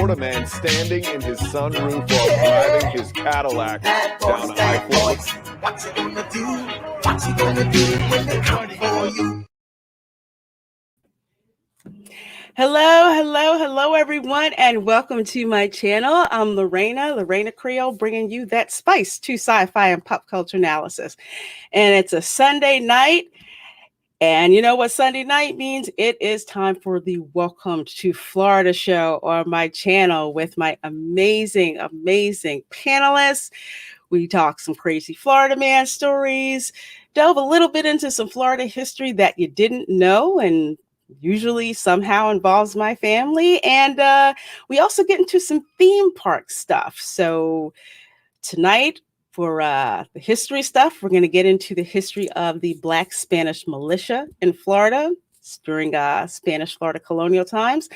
Florida man standing in his sunroof while driving his Cadillac down I-4. What you gonna do? What you gonna do when they come for you? Hello, everyone, and welcome to my channel. I'm Reina Creole, bringing you that spice to sci-fi and pop culture analysis. And it's a Sunday night, and you know what Sunday night means? It is time for the Welcome to Florida show on my channel with my amazing panelists. We talk some crazy Florida man stories, delve a little bit into some Florida history that you didn't know, and usually somehow involves my family. And we also get into some theme park stuff. So tonight, for the history stuff, we're going to get into the history of the Black Spanish militia in Florida during Spanish Florida colonial times.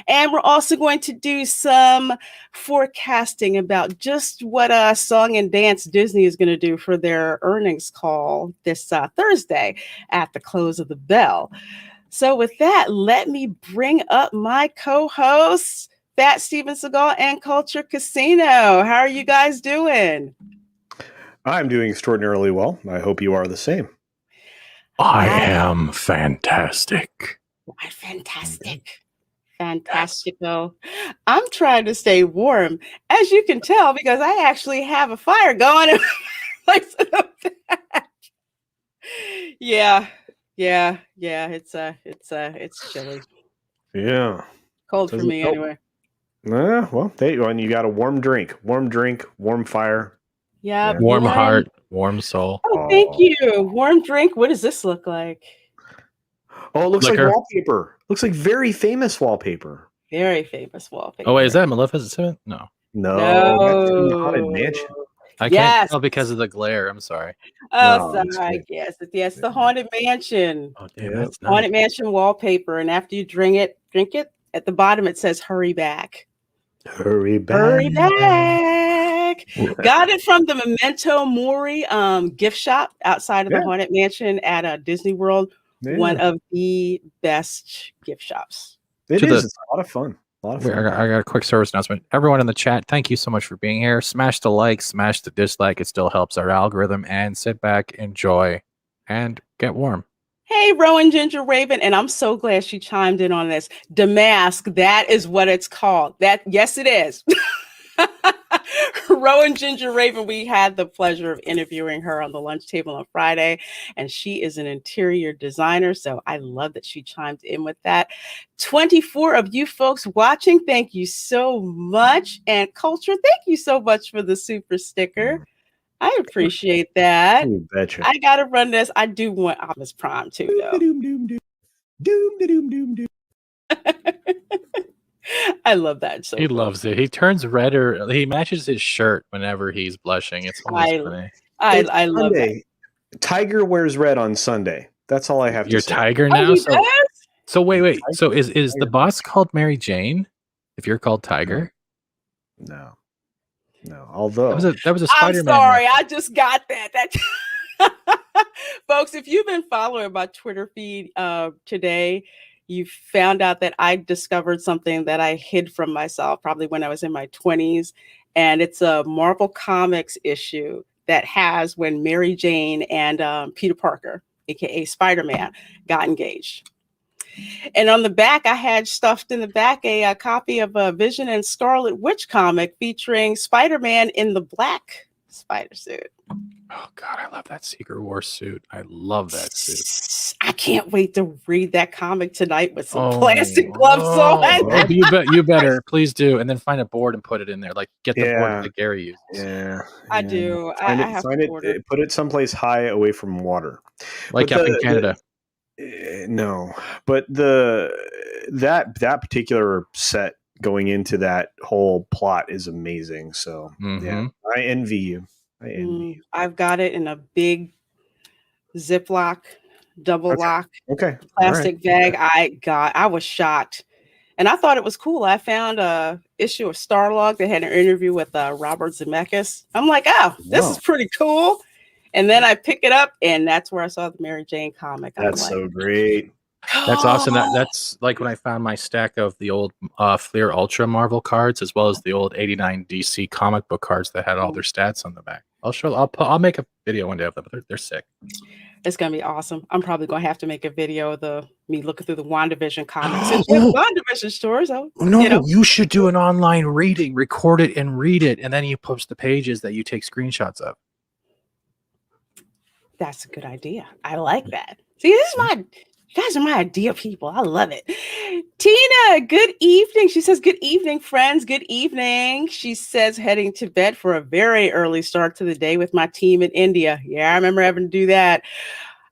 And we're also going to do some forecasting about just what Song and Dance Disney is going to do for their earnings call this Thursday at the close of the bell. So with that, let me bring up my co-hosts, Fat Steven Seagal and Culture Casino. How are you guys doing? I'm doing extraordinarily well. I hope you are the same. I am fantastic. Fantastico. I'm trying to stay warm, as you can tell, because I actually have a fire going. Yeah. It's chilly. Yeah. Cold for me anyway. Well, there you go. And you got a warm drink, warm fire. Yeah. Warm heart, warm soul. Oh, thank you. Warm drink. What does this look like? Oh, it looks Liquor. like wallpaper. Looks like very famous wallpaper. Very famous wallpaper. Oh, wait, is that Maleficent? No. No. That's in the Haunted No. Mansion. I can't tell because of the glare. I'm sorry. Oh, No, sorry. Yes, the Haunted Mansion. Oh, damn, Yeah. that's nice. Haunted Mansion wallpaper. And after you drink it, at the bottom it says hurry back. Hurry back. Hurry back. Got it from the Memento Mori gift shop outside of the Haunted Mansion at Disney World. Yeah. One of the best gift shops. It is. It's a lot of fun. I got a quick service announcement. Everyone in the chat, thank you so much for being here. Smash the like, smash the dislike. It still helps our algorithm. And sit back, enjoy, and get warm. Hey, Rowan Ginger Raven, and I'm so glad she chimed in on this. Damask, that is what it's called. Yes, it is. Rowan Ginger Raven, we had the pleasure of interviewing her on the lunch table on Friday, and she is an interior designer, so I love that she chimed in with that. 24 of you folks watching, thank you so much. And Culture, thank you so much for the super sticker. I appreciate that. You betcha. I gotta run this. I do want Optimus Prime too, though. I love that. So he loves it. He turns red, or he matches his shirt whenever he's blushing. It's always funny. I love that. Tiger wears red on Sunday. That's all I have to say. You're Tiger now. So wait. So is the boss called Mary Jane? If you're called Tiger? No. Although that was a Spider-Man. I'm sorry, I just got that. Folks, if you've been following my Twitter feed today, you found out that I discovered something that I hid from myself probably when I was in my 20s. And it's a Marvel Comics issue that has when Mary Jane and Peter Parker, aka Spider-Man, got engaged. And on the back, I had stuffed in the back a copy of a Vision and Scarlet Witch comic featuring Spider-Man in the black spider suit. Oh, God, I love that Secret War suit. I love that suit. I can't wait to read that comic tonight with some plastic gloves on. You better. Please do. And then find a board and put it in there. Like, get the board that Gary uses. Yeah. I do. Put it someplace high away from water. Like up in Canada. No, but that particular set going into that whole plot is amazing. So yeah, I envy you. I've got it in a big Ziploc, double lock, plastic bag. I was shocked, and I thought it was cool. I found a issue of Starlog that had an interview with Robert Zemeckis. I'm like, this is pretty cool. And then I pick it up, and that's where I saw the Mary Jane comic. That's so great. That's awesome. That's like when I found my stack of the old Fleer Ultra Marvel cards, as well as the old '89 DC comic book cards that had all their stats on the back. I'll make a video one day of them. But they're sick. It's gonna be awesome. I'm probably gonna have to make a video of me looking through the WandaVision comics. Since you have WandaVision stores, You should do an online reading, record it and read it, and then you post the pages that you take screenshots of. That's a good idea. I like that. See, you guys are my idea people. I love it. Tina, good evening. She says, good evening, friends. Good evening. She says, heading to bed for a very early start to the day with my team in India. Yeah, I remember having to do that.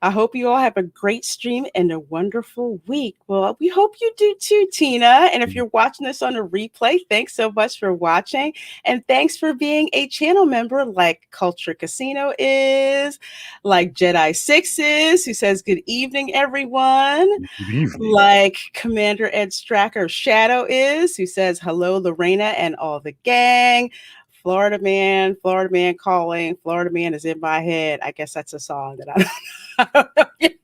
I hope you all have a great stream and a wonderful week. Well, we hope you do too, Tina. And if you're watching this on a replay, thanks so much for watching. And thanks for being a channel member like Culture Casino is, like Jedi 6 is, who says, good evening, everyone. Good evening. Like Commander Ed Stracker Shadow is, who says, hello, Lorena and all the gang. Florida man calling. Florida man is in my head. I guess that's a song that I don't know yet.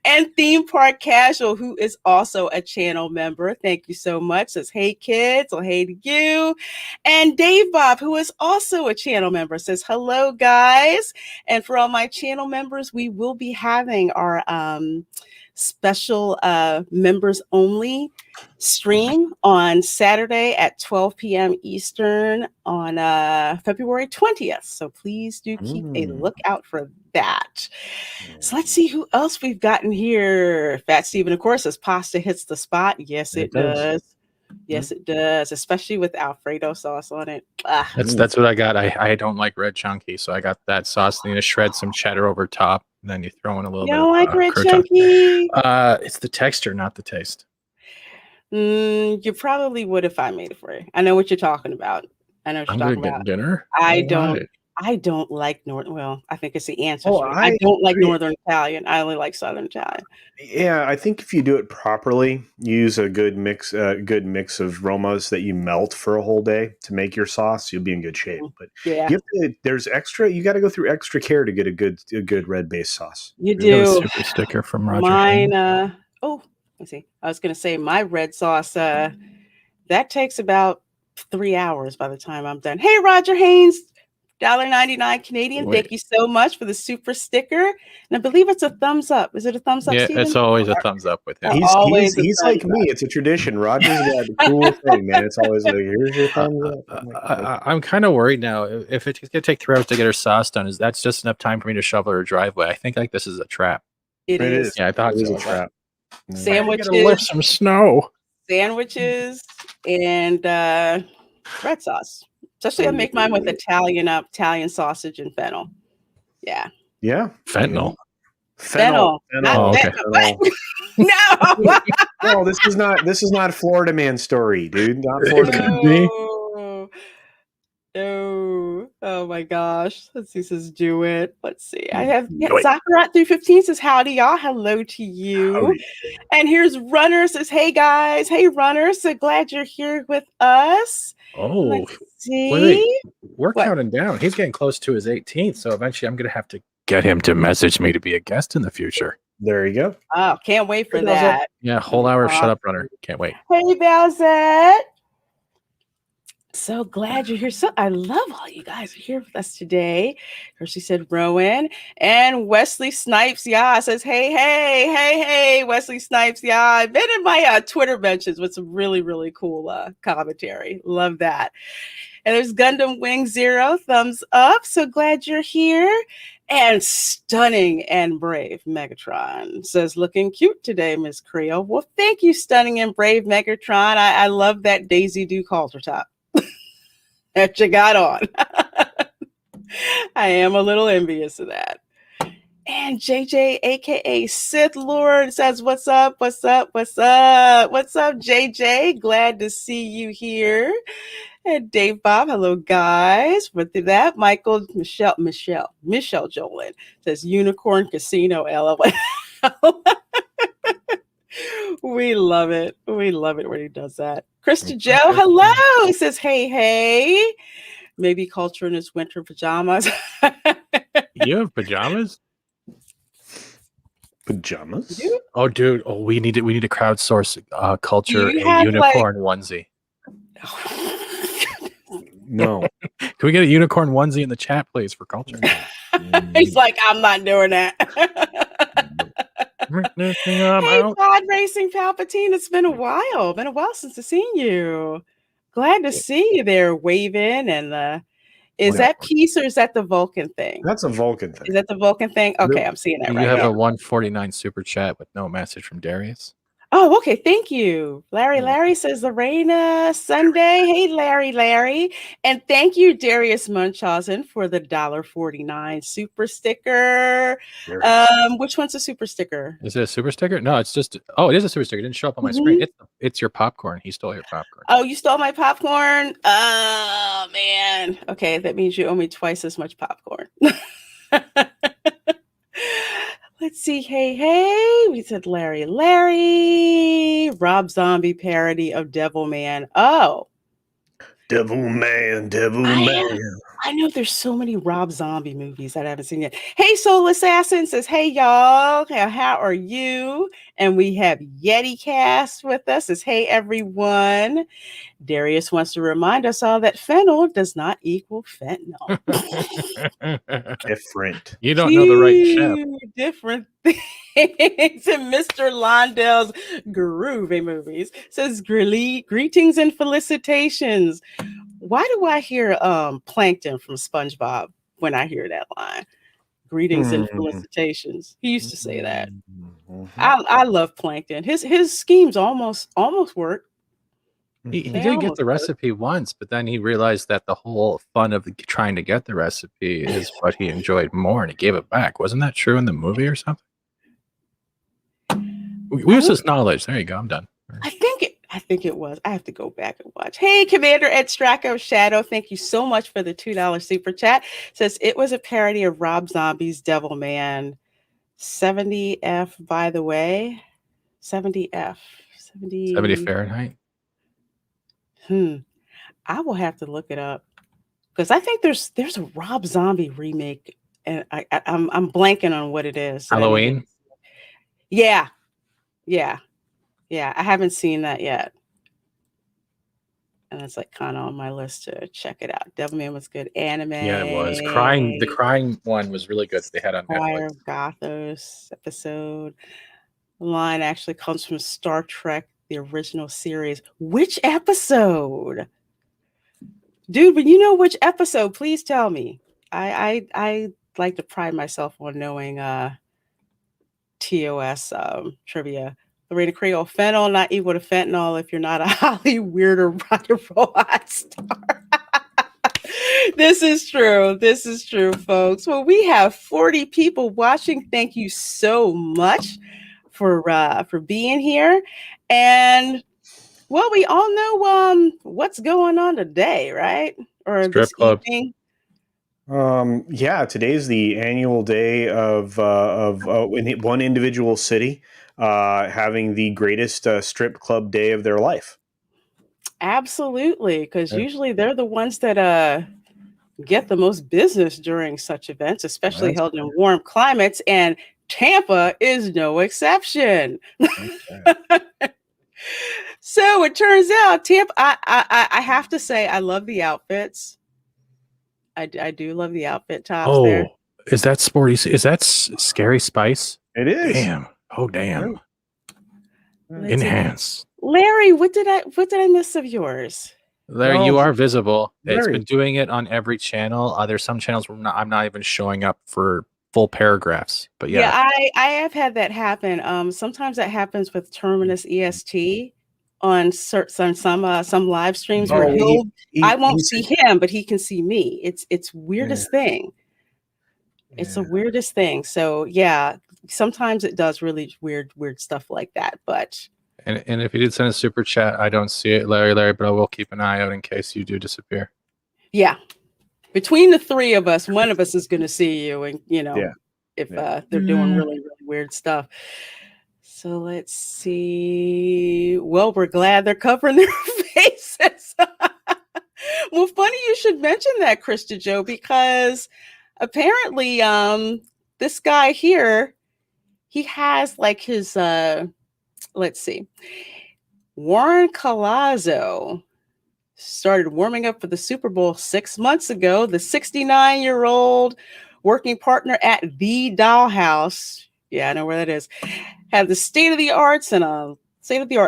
And Theme Park Casual, who is also a channel member. Thank you so much. Says, hey kids, or hey to you. And Dave Bob, who is also a channel member, says, hello guys. And for all my channel members, we will be having our special members only stream on Saturday at 12 p.m. Eastern on February 20th. So please do keep a lookout for that. So let's see who else we've gotten here. Fat Steven, of course, says pasta hits the spot. Yes, it does. Yes, it does, especially with Alfredo sauce on it. That's what I got. I don't like red chunky, so I got that sauce. Then you shred some cheddar over top, and then you throw in a little bit. You don't like red crouton. chunky? It's the texture, not the taste. You probably would if I made it for you. I know what you're talking about. I know what you're talking about. Dinner. I don't like Well, I think it's the answer. Oh, I don't like Northern Italian. I only like Southern Italian. Yeah, I think if you do it properly, use a good mix of aromas that you melt for a whole day to make your sauce, you'll be in good shape. But yeah, you got to go through extra care to get a good red base sauce. You do. Super sticker from Roger. Mine. Let's see. I was going to say my red sauce. That takes about 3 hours by the time I'm done. Hey, Roger Haynes. $1.99 Canadian. Thank you so much for the super sticker. And I believe it's a thumbs up. Is it a thumbs up, Yeah, Steven? it's always a thumbs up with him. He's like me. It's a tradition. Roger's got the coolest thing, man. It's always like, here's your thumbs up. I'm kind of worried now. If it's going to take 3 hours to get her sauce done, is that's just enough time for me to shovel her driveway? I think this is a trap. It is. Yeah, I thought it is so. a trap. Sandwiches. Lift some snow. Sandwiches and red sauce. Especially I make mine with Italian sausage and fennel. Yeah. Yeah. Fentanyl. Fennel. Oh, okay. No. No, this is not a Florida man story, dude. Not Florida man. No. Oh my gosh. Let's see. Says do it. Let's see. I have Zachariah 315 says howdy y'all. Hello to you. Howdy. And here's Runner says, hey guys. Hey Runner. So glad you're here with us. Oh, let's see. Wait. We're counting down. He's getting close to his 18th, so eventually I'm going to have to get him to message me to be a guest in the future. There you go. Oh, can't wait for that. Yeah, whole hour of Shut Up Runner. Can't wait. Hey, Balzette. So glad you're here. So I love all you guys are here with us today. She said Rowan and Wesley Snipes. Yeah, says hey, Wesley Snipes. Yeah, I've been in my Twitter mentions with some really, really cool commentary. Love that. And there's Gundam Wing Zero, thumbs up. So glad you're here. And Stunning and Brave Megatron says, looking cute today, Miss Creole. Well, thank you, Stunning and Brave Megatron. I love that Daisy Duke halter top that you got on. I am a little envious of that. And JJ, aka Sith Lord, says, what's up, JJ? Glad to see you here. And Dave Bob, hello guys. But through that, Michelle Jolin says Unicorn Casino, LOL. We love it. We love it when he does that. Krista Joe, hello. He says, hey. Maybe Culture in his winter pajamas. You have pajamas? Pajamas? You, Oh, dude. Oh, we need to crowdsource culture you a have unicorn onesie. No. Can we get a unicorn onesie in the chat, please, for culture? He's like, I'm not doing that. I'm Hey, out. Pod Racing Palpatine, it's been a while. Been a while since I've seen you. Glad to see you there waving. And is that peace or is that the Vulcan thing? That's a Vulcan thing. Is that the Vulcan thing? Okay, I'm seeing that You right have now. a 149 super chat with no message from Darius. Oh, okay. Thank you. Larry says the Reina Sunday. Hey, Larry. And thank you, Darius Munchausen, for the $1.49 super sticker. Which one's a super sticker? Is it a super sticker? No, it's just it is a super sticker. It didn't show up on my screen. It's your popcorn. He stole your popcorn. Oh, you stole my popcorn? Oh man. Okay, that means you owe me twice as much popcorn. Let's see. Hey. We said Larry. Rob Zombie parody of Devil Man. Oh. Devil Man. I know there's so many Rob Zombie movies that I haven't seen yet. Hey, Soul Assassin says, hey, y'all. How are you? And we have Yeti Cast with us. Says, hey, everyone. Darius wants to remind us all that fennel does not equal fentanyl. Different. You don't know the right chef. Different things in Mr. Londell's groovy movies. Says greetings and felicitations. Why do I hear Plankton from SpongeBob when I hear that line? Greetings and felicitations. He used to say that. I love Plankton. His schemes almost work. He did get the recipe once, but then he realized that the whole fun of trying to get the recipe is what he enjoyed more, and he gave it back. Wasn't that true in the movie or something? We use his knowledge. There you go. I'm done. I think it was. I have to go back and watch. Hey, Commander Ed Stracco Shadow, thank you so much for the $2 super chat. Says it was a parody of Rob Zombie's Devil Man. 70F, by the way. 70F. 70 Fahrenheit. I will have to look it up because I think there's a Rob Zombie remake, and I'm blanking on what it is. Halloween. Yeah. I haven't seen that yet, and it's like kind of on my list to check it out. Devilman was good. Anime. Yeah, it was. The crying one was really good. They had on Fire Netflix. of Gothos episode. The line actually comes from Star Trek, the original series. Which episode? Dude, when you know which episode, please tell me. I like to pride myself on knowing TOS trivia. The Reina Creole, fentanyl not equal to fentanyl if you're not a Holly weirder rock and robot star. This is true, folks. Well, we have 40 people watching. Thank you so much for being here. And well, we all know what's going on today, right? Or Strip club. Evening. Yeah, today's the annual day of in one individual city having the greatest strip club day of their life. Absolutely, because usually they're the ones that get the most business during such events, especially held in warm climates, and Tampa is no exception. Okay. So it turns out, Tampa, I have to say, I love the outfits. I do love the outfit tops there. Is that sporty? Is that Scary Spice? It is. Damn. Oh, damn. Enhance. Larry, what did I miss of yours? Larry, you are visible. It's been doing it on every channel. There's some channels where I'm not even showing up for full paragraphs. But yeah, I have had that happen. Sometimes that happens with Terminus EST on some live streams where I won't see him, but he can see me. It's weirdest thing. It's the weirdest thing. So yeah, sometimes it does really weird stuff like that. But and if you did send a super chat, I don't see it, Larry, but I will keep an eye out in case you do disappear. Yeah. Between the three of us, one of us is going to see you, and if they're doing really, really weird stuff. So let's see. Well, we're glad they're covering their faces. Well, funny you should mention that, Krista Joe, because apparently this guy here, he has like his let's see. Warren Collazo started warming up for the Super Bowl 6 months ago. The 69-year-old working partner at the Dollhouse, yeah, I know where that is, had the state-of-the-art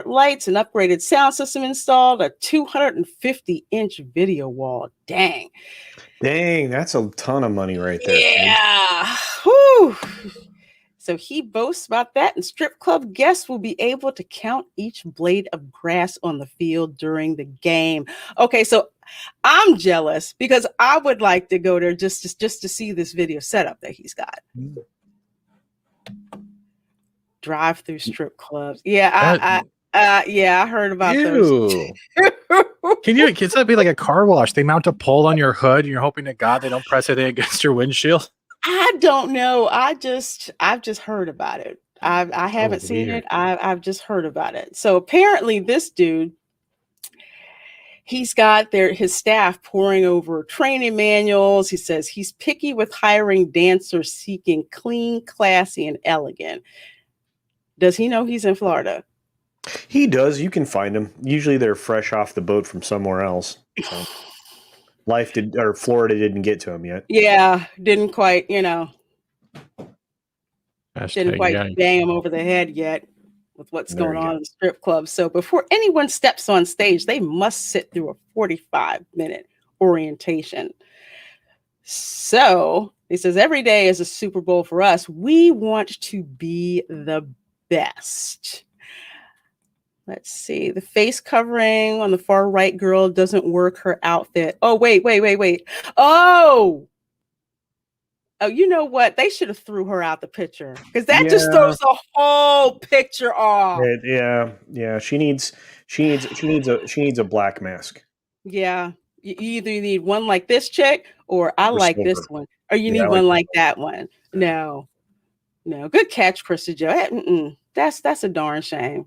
lights and upgraded sound system installed, a 250-inch video wall. Dang, that's a ton of money right there. yeah. Whew. So he boasts about that, and strip club guests will be able to count each blade of grass on the field during the game. Okay, so I'm jealous because I would like to go there just to see this video setup that he's got. Drive-through strip clubs. Yeah, I heard about those. Can that be like a car wash? They mount a pole on your hood and you're hoping to God they don't press it against your windshield? I don't know. I've just heard about it. I haven't seen it. I've just heard about it. So apparently this dude, he's got his staff poring over training manuals. He says he's picky with hiring dancers seeking clean, classy, and elegant. Does he know he's in Florida? He does. You can find them. Usually they're fresh off the boat from somewhere else. So. Florida didn't get to him yet. Yeah, didn't quite, didn't quite yank. bang him over the head yet with what's going on in the strip club. So before anyone steps on stage, they must sit through a 45-minute orientation. So he says, every day is a Super Bowl for us. We want to be the best. Let's see. The face covering on the far right girl doesn't work her outfit. Oh, wait. Oh, you know what? They should have threw her out the picture because that just throws the whole picture off. Yeah. She needs a black mask. Yeah. You either need one like this chick or I like silver. This one, or you need one like that one. No. Good catch, Krista Joe. That's a darn shame.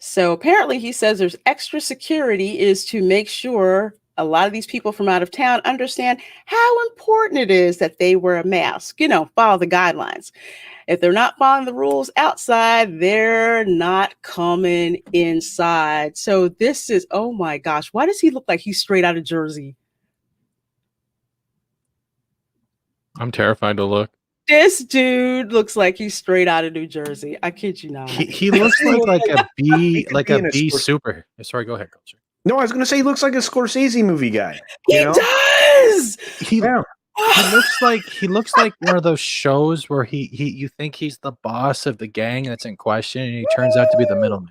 So apparently he says there's extra security is to make sure a lot of these people from out of town understand how important it is that they wear a mask, follow the guidelines. If they're not following the rules outside, they're not coming inside. So this is, oh my gosh, why does he look like he's straight out of Jersey? I'm terrified to look. This dude looks like he's straight out of New Jersey. I kid you not. He looks like a B super. Sorry, go ahead, Culture. No, I was going to say he looks like a Scorsese movie guy. He does. He looks like one of those shows where you think he's the boss of the gang that's in question, and he turns out to be the middleman.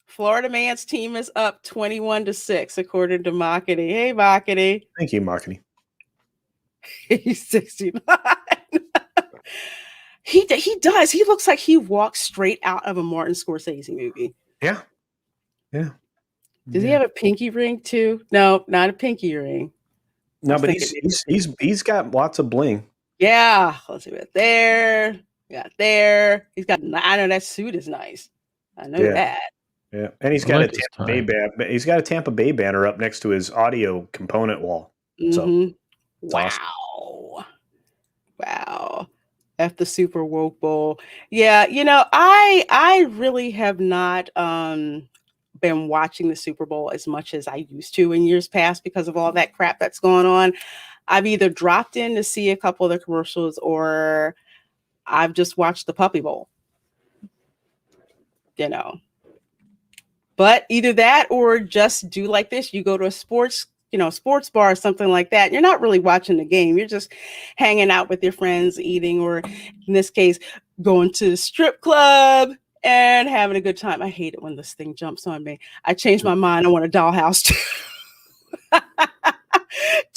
Florida man's team is up 21-6, according to Makity. Hey, Makity. Thank you, Makity. He's 69. He does. He looks like he walked straight out of a Martin Scorsese movie. Yeah. Does he have a pinky ring too? No, not a pinky ring. No, but he's got lots of bling. Yeah. Let's see what there. Got there. He's got. I know that suit is nice. I know that. Yeah, and he's got He's got a Tampa Bay banner up next to his audio component wall. So. Wow. At the Super Woke Bowl. Yeah, I really have not been watching the Super Bowl as much as I used to in years past because of all that crap that's going on. I've either dropped in to see a couple of the commercials or I've just watched the Puppy Bowl. But either that or just do like this. You go to a sports bar or something like that. You're not really watching the game. You're just hanging out with your friends, eating, or in this case, going to the strip club and having a good time. I hate it when this thing jumps on me. I changed my mind. I want a dollhouse too.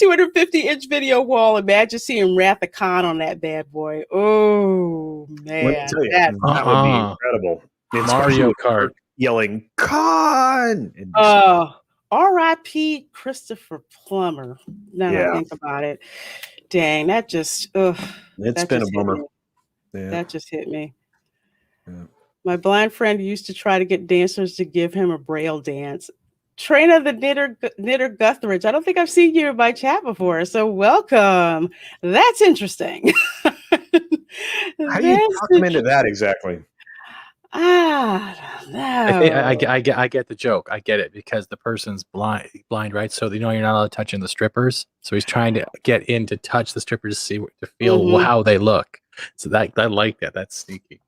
250-inch video wall. Imagine seeing Wrath of Khan on that bad boy. Oh, man. That would be incredible. Mario Kart. Yelling, Khan! R.I.P. Christopher Plummer. Now I think about it. Dang, that just it's been a bummer. That just hit me. Yeah. My blind friend used to try to get dancers to give him a braille dance. Trainer the Knitter Guthridge. I don't think I've seen you in my chat before, so welcome. That's interesting. How do you talk them into that exactly? I get the joke. I get it because the person's blind, right? So you're not allowed touching the strippers. So he's trying to get in to touch the strippers to feel how they look. So I like that. That's sneaky.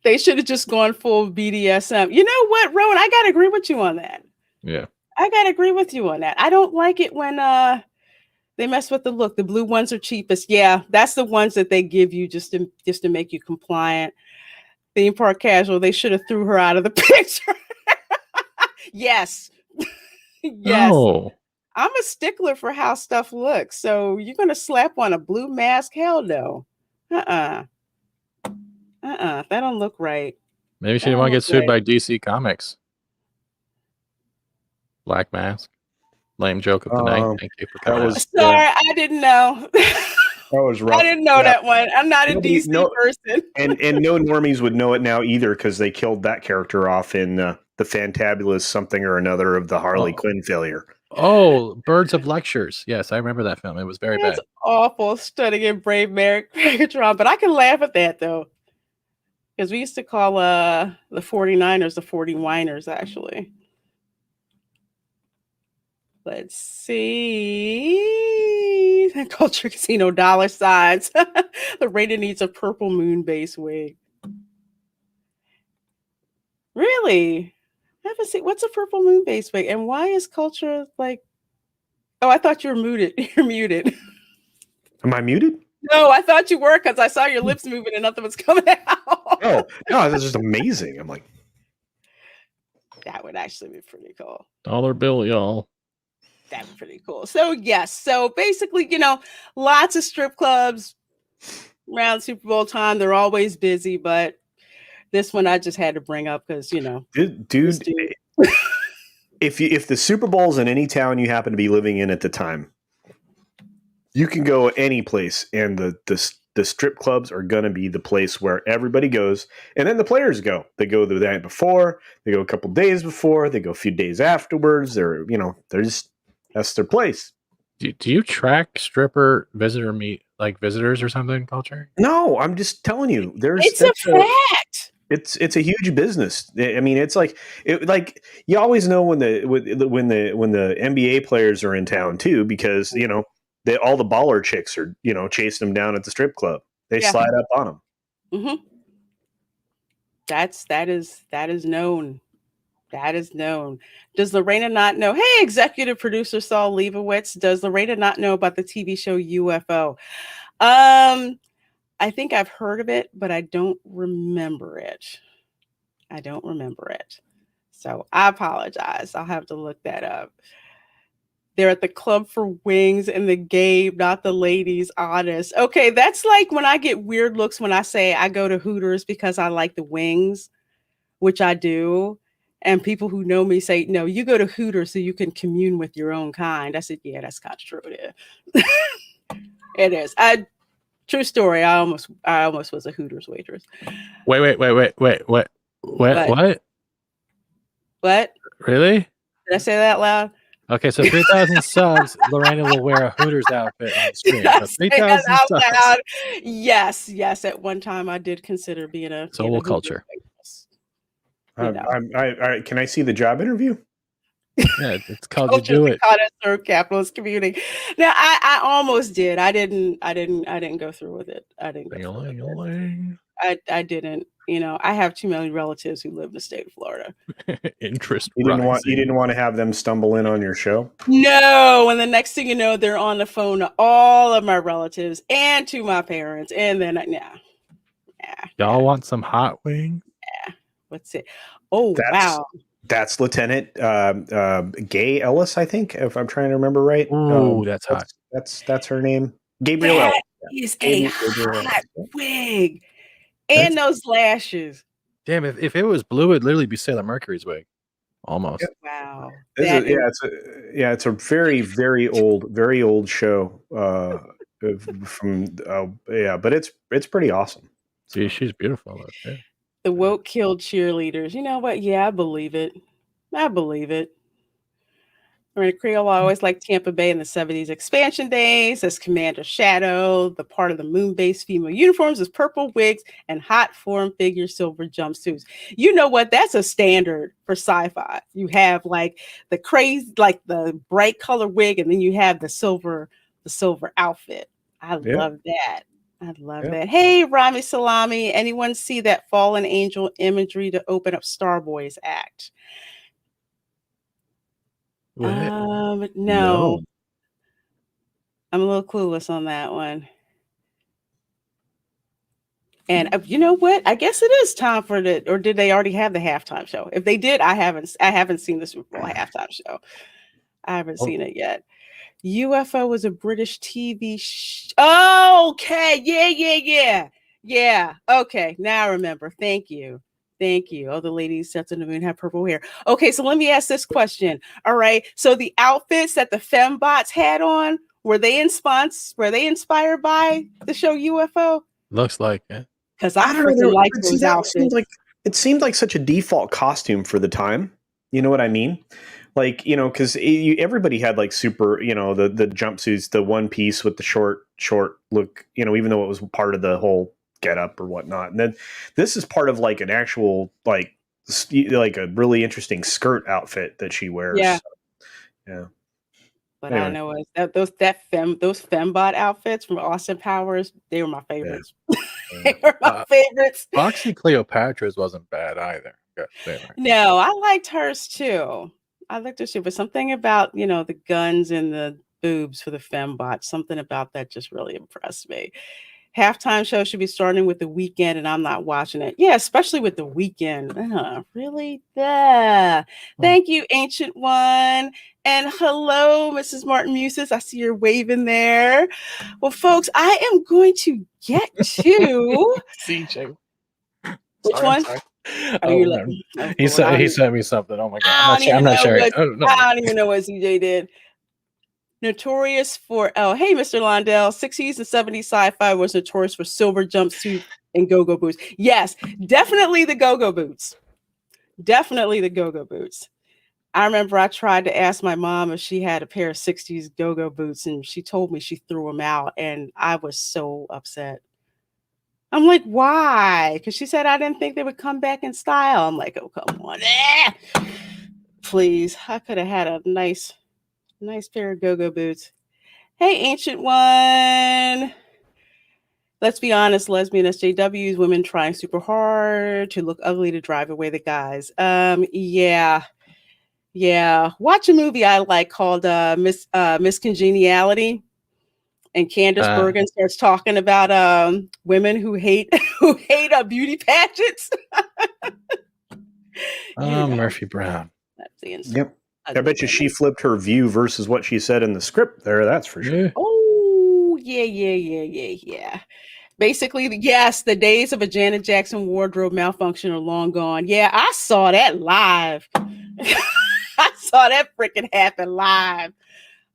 They should have just gone full BDSM. You know what, Rowan? I gotta agree with you on that. Yeah, I gotta agree with you on that. I don't like it when they mess with the look. The blue ones are cheapest. Yeah, that's the ones that they give you just to make you compliant. Theme park casual. They should have threw her out of the picture. Yes. Yes. No. I'm a stickler for how stuff looks. So you're gonna slap on a blue mask? Hell no. That don't look right. Maybe she didn't want to get sued by DC Comics. Black mask. Lame joke of the night. Thank you for coming. Sorry, I didn't know. That was rough. I didn't know that one. I'm not a DC person. and no normies would know it now either because they killed that character off in the Fantabulous something or another of the Harley Quinn failure. Oh, Birds of Lectures. Yes, I remember that film. It was very bad. Awful, Stunning and Brave Megatron. But I can laugh at that though. Because we used to call the 49ers the 40 whiners, actually. Let's see. Culture Casino dollar signs. The Reina needs a purple moon base wig. Really? I haven't seen what's a purple moon base wig, and why is Culture like? Oh, I thought you were muted. You're muted. Am I muted? No, I thought you were because I saw your lips moving and nothing was coming out. Oh no, that's just amazing. I'm like, that would actually be pretty cool. $1 bill, y'all. That'd be pretty cool. So yes, so basically, lots of strip clubs around Super Bowl time. They're always busy, but this one I just had to bring up because dude. If the Super Bowl's in any town you happen to be living in at the time, you can go any place, and the strip clubs are going to be the place where everybody goes, and then the players go. They go the night before, they go a couple days before, they go a few days afterwards. They're just. That's their place. Do you track stripper visitors or something, Culture? No, I'm just telling you. It's a fact. It's a huge business. I mean, it's like you always know when the NBA players are in town too, because all the baller chicks are chasing them down at the strip club. They slide up on them. Mm-hmm. That is known. That is known. Does Lorena not know? Hey, executive producer Saul Leibowitz. Does Lorena not know about the TV show UFO? I think I've heard of it, but I don't remember it. So I apologize. I'll have to look that up. They're at the Club for Wings and the Gabe, not the ladies. Honest. Okay, that's like when I get weird looks when I say I go to Hooters because I like the wings, which I do. And people who know me say, no, you go to Hooters so you can commune with your own kind. I said, yeah, that's kind of true. It is. True story. I almost was a Hooters waitress. Wait. What? What? Really? Did I say that loud? Okay, so 3,000 subs, Lorena will wear a Hooters outfit on stream. So 3,000 subs. Yes. At one time, I did consider being a. So will Culture. Can I see the job interview? Yeah, it's called You Do It. Serve capitalist community. Now, I almost did. I didn't go through with it. I didn't. I didn't. I have too many relatives who live in the state of Florida. Interest. You didn't want to have them stumble in on your show? No. And the next thing you know, they're on the phone to all of my relatives and to my parents, and then Y'all want some hot wings? Yeah. What's it? Oh, wow. That's Lieutenant Gay Ellis, I think, if I'm trying to remember right. Oh, that's hot. That's her name. Gabriel Ellis. Is a hot wig. And those lashes. Damn, if it was blue, it'd literally be Sailor Mercury's wig. Almost. Wow. It's a very, very old show. But it's pretty awesome. See, she's beautiful. Yeah. The woke killed cheerleaders. You know what? Yeah, I believe it. Reina Creole, I always liked Tampa Bay in the 70s expansion days as Commander Shadow. The part of the moon-based female uniforms is purple wigs and hot form figure silver jumpsuits. You know what? That's a standard for sci-fi. You have like the crazy, like the bright color wig, and then you have the silver outfit. I love that. I love that. Hey, Rami Salami, anyone see that fallen angel imagery to open up Starboy's act? No. I'm a little clueless on that one. And you know what? I guess it is time for or did they already have the halftime show? If they did, I haven't seen the Super Bowl halftime show. I haven't seen it yet. UFO was a British TV okay. Yeah. Okay. Now I remember. Thank you. Oh, the ladies stepped in the moon have purple hair. Okay, so let me ask this question. All right. So the outfits that the fembots had on, were they inspired by the show UFO? Looks like it. Because I freaking like those outfits. It seemed like such a default costume for the time. You know what I mean? Like, you know, because everybody had like super, you know, the jumpsuits, the one piece with the short look, you know, even though it was part of the whole get up or whatnot. And then this is part of like an actual, like a really interesting skirt outfit that she wears. Yeah. So, yeah. But anyway. I know those fembot outfits from Austin Powers, they were my favorites. Yeah. They were my favorites. Foxy Cleopatra's wasn't bad either. No, I liked hers too. But something about, you know, the guns and the boobs for the fembots, something about that just really impressed me. Halftime show should be starting with The Weeknd, and I'm not watching it. Yeah, especially with The Weeknd. Really? Thank you, Ancient One. And hello, Mrs. Martin Muses. I see you're waving there. Well, folks, I am going to get to CJ. Which one? He sent me something. Oh my god! I'm not sure. I don't even know what CJ did. Notorious for hey, Mr. Londell, 60s and 70s sci-fi was notorious for silver jumpsuit and go-go boots. Yes, definitely the go-go boots. I remember I tried to ask my mom if she had a pair of 60s go-go boots, and she told me she threw them out, and I was so upset. I'm like, why? Because she said I didn't think they would come back in style. I'm like, oh, come on. Please, I could have had a nice pair of go-go boots. Hey, Ancient One. Let's be honest, lesbian SJWs, women trying super hard to look ugly to drive away the guys. Yeah. Watch a movie I like called Miss Congeniality. And Candace Bergen starts talking about women who hate beauty pageants. Murphy Brown. That's the insult. Yep. I bet you she flipped her view versus what she said in the script there. That's for sure. Yeah. Oh, yeah. Basically, yes, the days of a Janet Jackson wardrobe malfunction are long gone. Yeah, I saw that live. I saw that freaking happen live.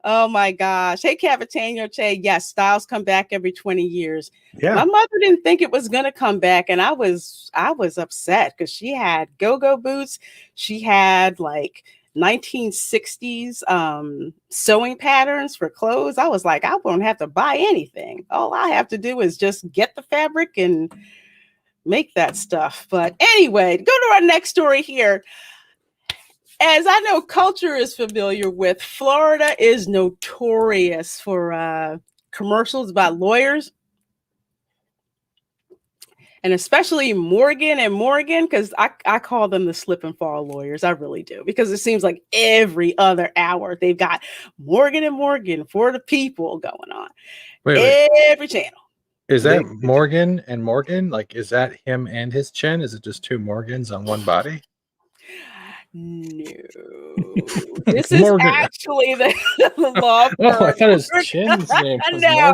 Oh my gosh. Hey, Cavatano Che. Yes, styles come back every 20 years. Yeah. My mother didn't think it was going to come back. And I was upset because she had go-go boots. She had like 1960s sewing patterns for clothes. I was like, I won't have to buy anything. All I have to do is just get the fabric and make that stuff. But anyway, go to our next story here. As I know culture is familiar with, Florida is notorious for commercials about lawyers. And especially Morgan & Morgan, because I call them the slip and fall lawyers. I really do. Because it seems like every other hour they've got Morgan & Morgan for the people going on. Wait. Every channel. Is that Morgan & Morgan? Like, is that him and his chin? Is it just two Morgans on one body? No, this is actually the law firm. Oh, I thought his chin's name was No.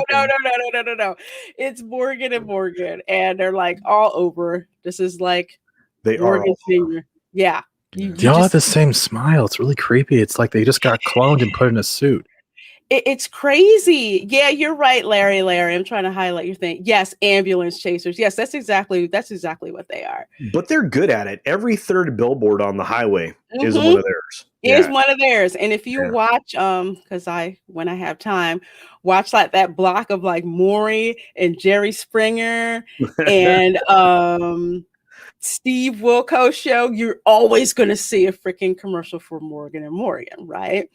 It's Morgan & Morgan, and they're like all over. This is like they Morgan Senior. Yeah, y'all have the same smile. It's really creepy. It's like they just got cloned and put in a suit. It's crazy. Yeah, you're right, Larry. I'm trying to highlight your thing. Yes, ambulance chasers. Yes, that's exactly what they are. But they're good at it. Every third billboard on the highway is Mhm. one of theirs. Is one of theirs. And if you Yeah. watch, because when I have time, watch like that block of like Maury and Jerry Springer and Steve Wilkos show, you're always going to see a freaking commercial for Morgan and Morgan, right?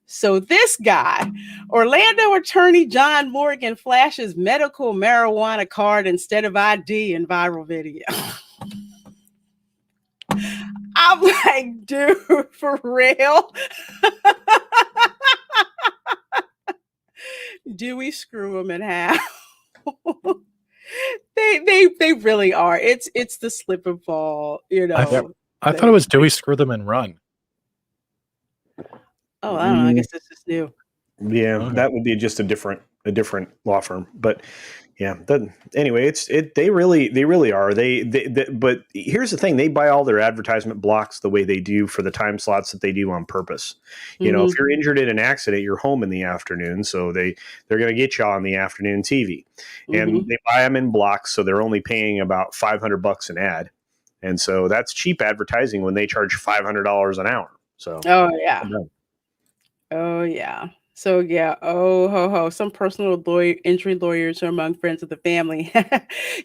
So this guy, Orlando attorney John Morgan, flashes medical marijuana card instead of ID in viral video. I'm like, dude, for real? Do we screw them in half? They really are. It's the slip and fall, you know. I thought it was do we screw them and run? Oh, I don't know. I guess this is new. Yeah, Okay. that would be just a different law firm. But yeah, anyway, they really are. But here's the thing: they buy all their advertisement blocks the way they do for the time slots that they do on purpose. You know, if you're injured in an accident, you're home in the afternoon, so they're going to get you on the afternoon TV, and they buy them in blocks, so they're only paying about $500 an ad, and so that's cheap advertising when they charge $500 an hour. So Oh yeah. So yeah, oh ho ho. Some personal injury lawyers are among friends of the family.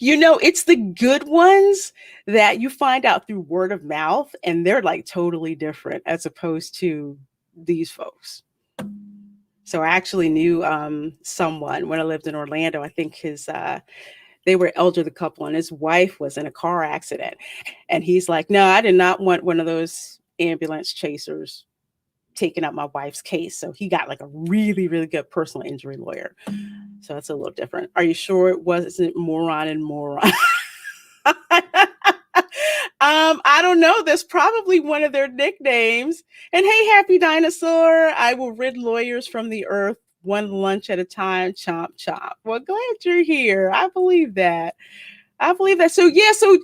You know, it's the good ones that you find out through word of mouth, and they're like totally different as opposed to these folks. So I actually knew someone when I lived in Orlando. I think they were elderly couple, and his wife was in a car accident, and he's like, "No, I did not want one of those ambulance chasers taking up my wife's case." So he got like a really, really good personal injury lawyer. So that's a little different. Are you sure it wasn't moron and moron? I don't know. That's probably one of their nicknames. And hey, happy dinosaur. I will rid lawyers from the earth one lunch at a time. Chomp, chomp. Well, glad you're here. I believe that. So yeah, so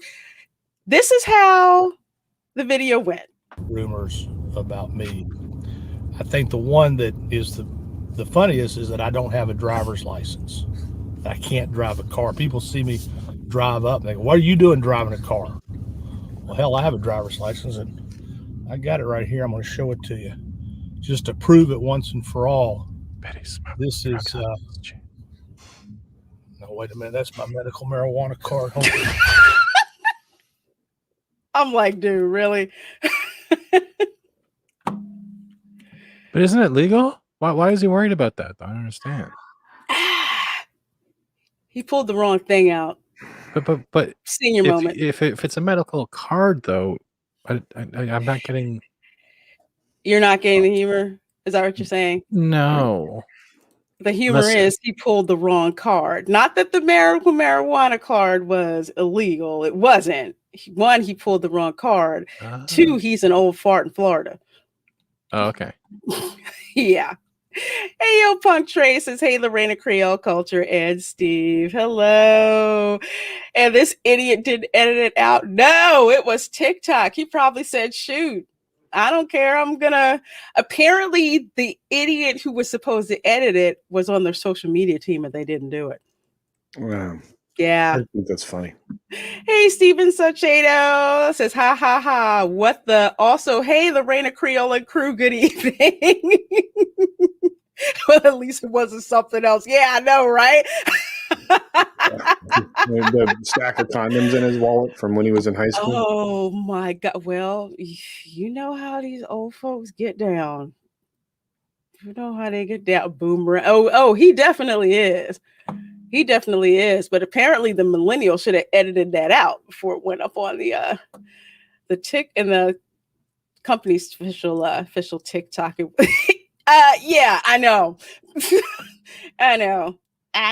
this is how the video went. Rumors about me. I think the one that is the funniest is that I don't have a driver's license. I can't drive a car. People see me drive up and they go, "What are you doing driving a car?" Well, hell, I have a driver's license and I got it right here. I'm going to show it to you just to prove it once and for all. This is no, wait a minute. That's my medical marijuana card. I'm like, dude, really? But isn't it legal? Why is he worried about that? I don't understand. He pulled the wrong thing out. But Senior moment. If it's a medical card, though, I'm not getting. You're not getting the humor? Is that what you're saying? No. The humor is he pulled the wrong card. Not that the medical marijuana card was illegal. It wasn't. One, he pulled the wrong card. Two, he's an old fart in Florida. Oh, okay. Yeah. Hey, yo, Punk Trey says, hey, the Reina Creole culture, and Steve. Hello. And this idiot didn't edit it out. No, it was TikTok. He probably said, shoot, I don't care. I'm gonna. Apparently, the idiot who was supposed to edit it was on their social media team, and they didn't do it. Wow. Yeah. I think that's funny. Hey, Steven Socheto says, ha, ha, ha. What the? Also, hey, the Reina Creole and crew, good evening. Well, at least it wasn't something else. Yeah, I know, right? The stack of condoms in his wallet from when he was in high school. Oh, my God. Well, you know how these old folks get down. You know how they get down, boomerang. Oh, he definitely is. He definitely is, but apparently the millennial should have edited that out before it went up on the tick and the company's official TikTok. Yeah, I know. I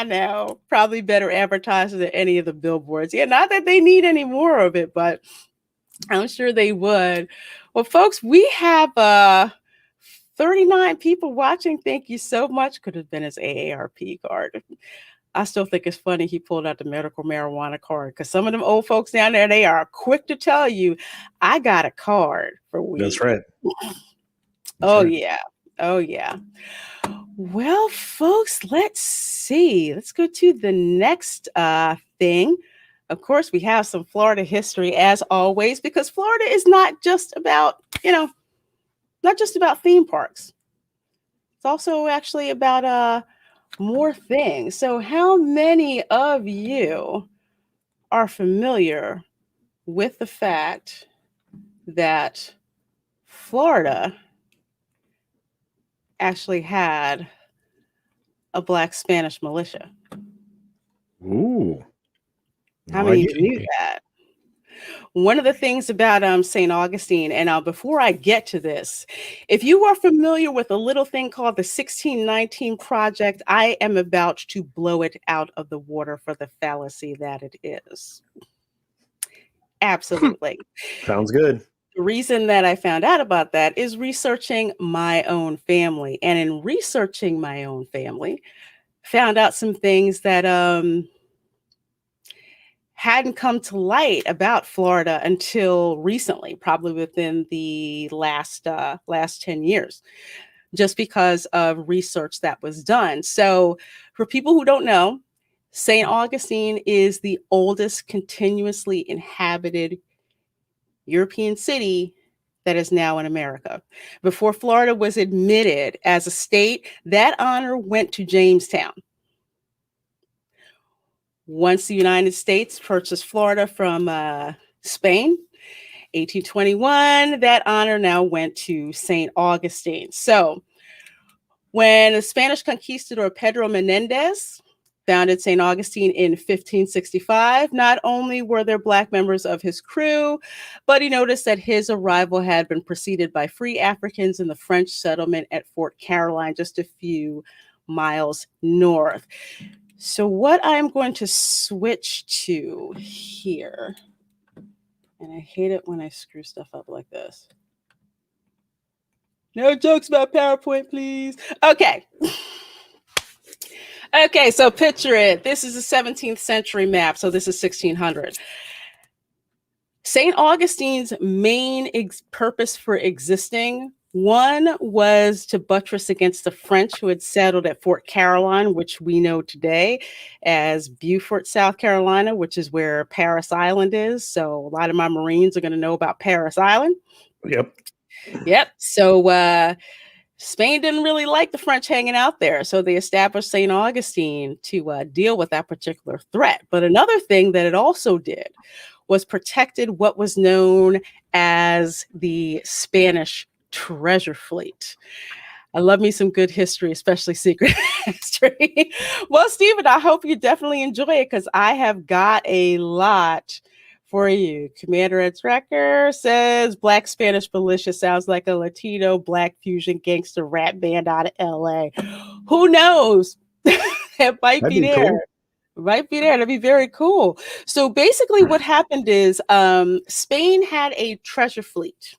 know. Probably better advertising than any of the billboards. Yeah, not that they need any more of it, but I'm sure they would. Well, folks, we have 39 people watching. Thank you so much. Could have been his AARP card. I still think it's funny he pulled out the medical marijuana card because some of them old folks down there, they are quick to tell you, I got a card for weed. That's right. Oh, yeah. Well, folks, let's see. Let's go to the next thing. Of course, we have some Florida history as always, because Florida is not just about, not just about theme parks. It's also actually about more things. So, how many of you are familiar with the fact that Florida actually had a Black Spanish militia? Ooh. How No many idea. knew that? One of the things about St. Augustine, and before I get to this, if you are familiar with a little thing called the 1619 Project, I am about to blow it out of the water for the fallacy that it is. Absolutely. Sounds good. The reason that I found out about that is researching my own family. And in researching my own family, found out some things that hadn't come to light about Florida until recently, probably within the last 10 years, just because of research that was done. So for people who don't know, St. Augustine is the oldest continuously inhabited European city that is now in America. Before Florida was admitted as a state, that honor went to Jamestown. Once the United States purchased Florida from Spain, 1821, that honor now went to St. Augustine. So when the Spanish conquistador Pedro Menendez founded St. Augustine in 1565, not only were there Black members of his crew, but he noticed that his arrival had been preceded by free Africans in the French settlement at Fort Caroline, just a few miles north. So what I'm going to switch to here, and I hate it when I screw stuff up like this. No jokes about PowerPoint, please. Okay. Okay, so picture it. This is a 17th century map, so this is 1600. St. Augustine's main purpose for existing, one was to buttress against the French who had settled at Fort Caroline, which we know today as Beaufort, South Carolina, which is where Parris Island is. So a lot of my Marines are going to know about Parris Island. Yep. So Spain didn't really like the French hanging out there. So they established St. Augustine to deal with that particular threat. But another thing that it also did was protected what was known as the Spanish treasure fleet. I love me some good history, especially secret history. Well, Stephen, I hope you definitely enjoy it because I have got a lot for you. Commander Ed Trekker says Black Spanish militia sounds like a Latino Black fusion gangster rap band out of LA. Who knows? It might be there. Cool. Might be there. That'd be very cool. So basically what happened is Spain had a treasure fleet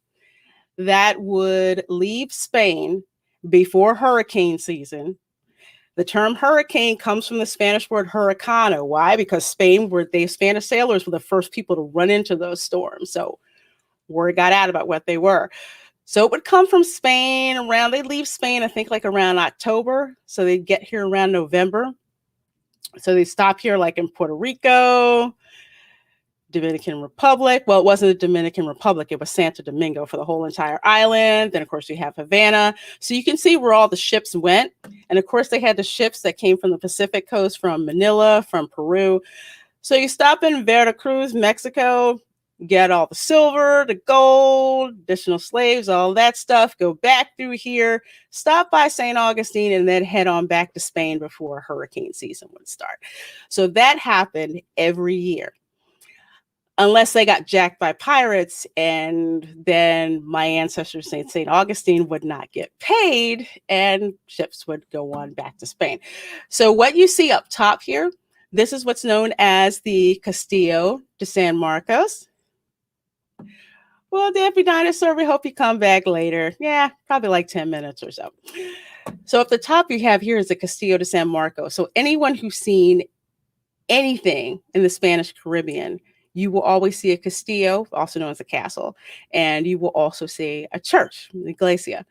that would leave Spain before hurricane season. The term hurricane comes from the Spanish word hurricano. Why? Because Spanish sailors were the first people to run into those storms. So word got out about what they were. So it would come from Spain they'd leave Spain, I think like around October. So they'd get here around November. So they stop here like in Puerto Rico, Dominican Republic. Well, it wasn't the Dominican Republic. It was Santo Domingo for the whole entire island. Then, of course, you have Havana. So you can see where all the ships went. And, of course, they had the ships that came from the Pacific coast, from Manila, from Peru. So you stop in Veracruz, Mexico, get all the silver, the gold, additional slaves, all that stuff, go back through here, stop by St. Augustine, and then head on back to Spain before hurricane season would start. So that happened every year. Unless they got jacked by pirates, and then my ancestors, St. Augustine, would not get paid, and ships would go on back to Spain. So what you see up top here, this is what's known as the Castillo de San Marcos. Well, Daffy Dinosaur, we hope you come back later. Yeah, probably like 10 minutes or so. So up the top you have here is the Castillo de San Marcos. So anyone who's seen anything in the Spanish Caribbean, you will always see a castillo, also known as a castle, and you will also see a church, the iglesia.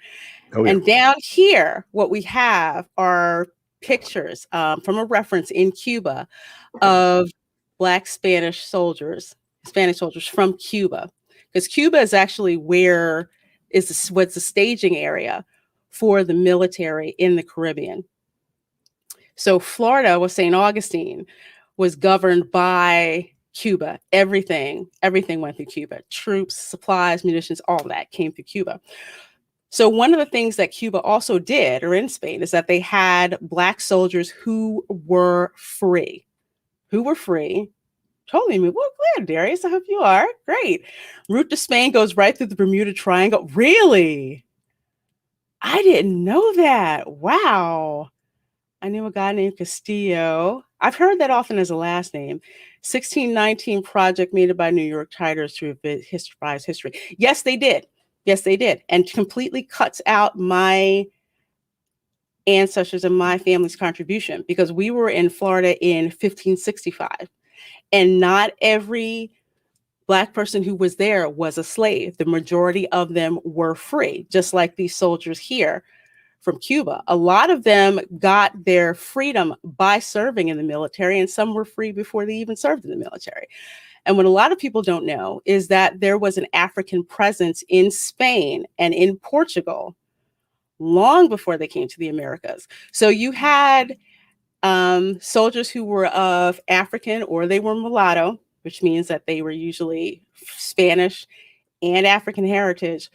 Oh, yeah. And down here, what we have are pictures from a reference in Cuba of Black Spanish soldiers from Cuba, because Cuba is actually what's the staging area for the military in the Caribbean. So Florida was St. Augustine was governed by Cuba. Everything went through Cuba. Troops, supplies, munitions, all that came through Cuba. So one of the things that Cuba also did, or in Spain, is that they had Black soldiers who were free. Totally. Well, glad, Darius. I hope you are. Great. Route to Spain goes right through the Bermuda Triangle. Really? I didn't know that. Wow. I knew a guy named Castillo. I've heard that often as a last name. 1619 project made by New York Tigers to revise history. Yes, they did. And completely cuts out my ancestors and my family's contribution, because we were in Florida in 1565. And not every Black person who was there was a slave. The majority of them were free, just like these soldiers here from Cuba. A lot of them got their freedom by serving in the military, and some were free before they even served in the military. And what a lot of people don't know is that there was an African presence in Spain and in Portugal long before they came to the Americas. So you had soldiers who were of African, or they were mulatto, which means that they were usually Spanish and African heritage.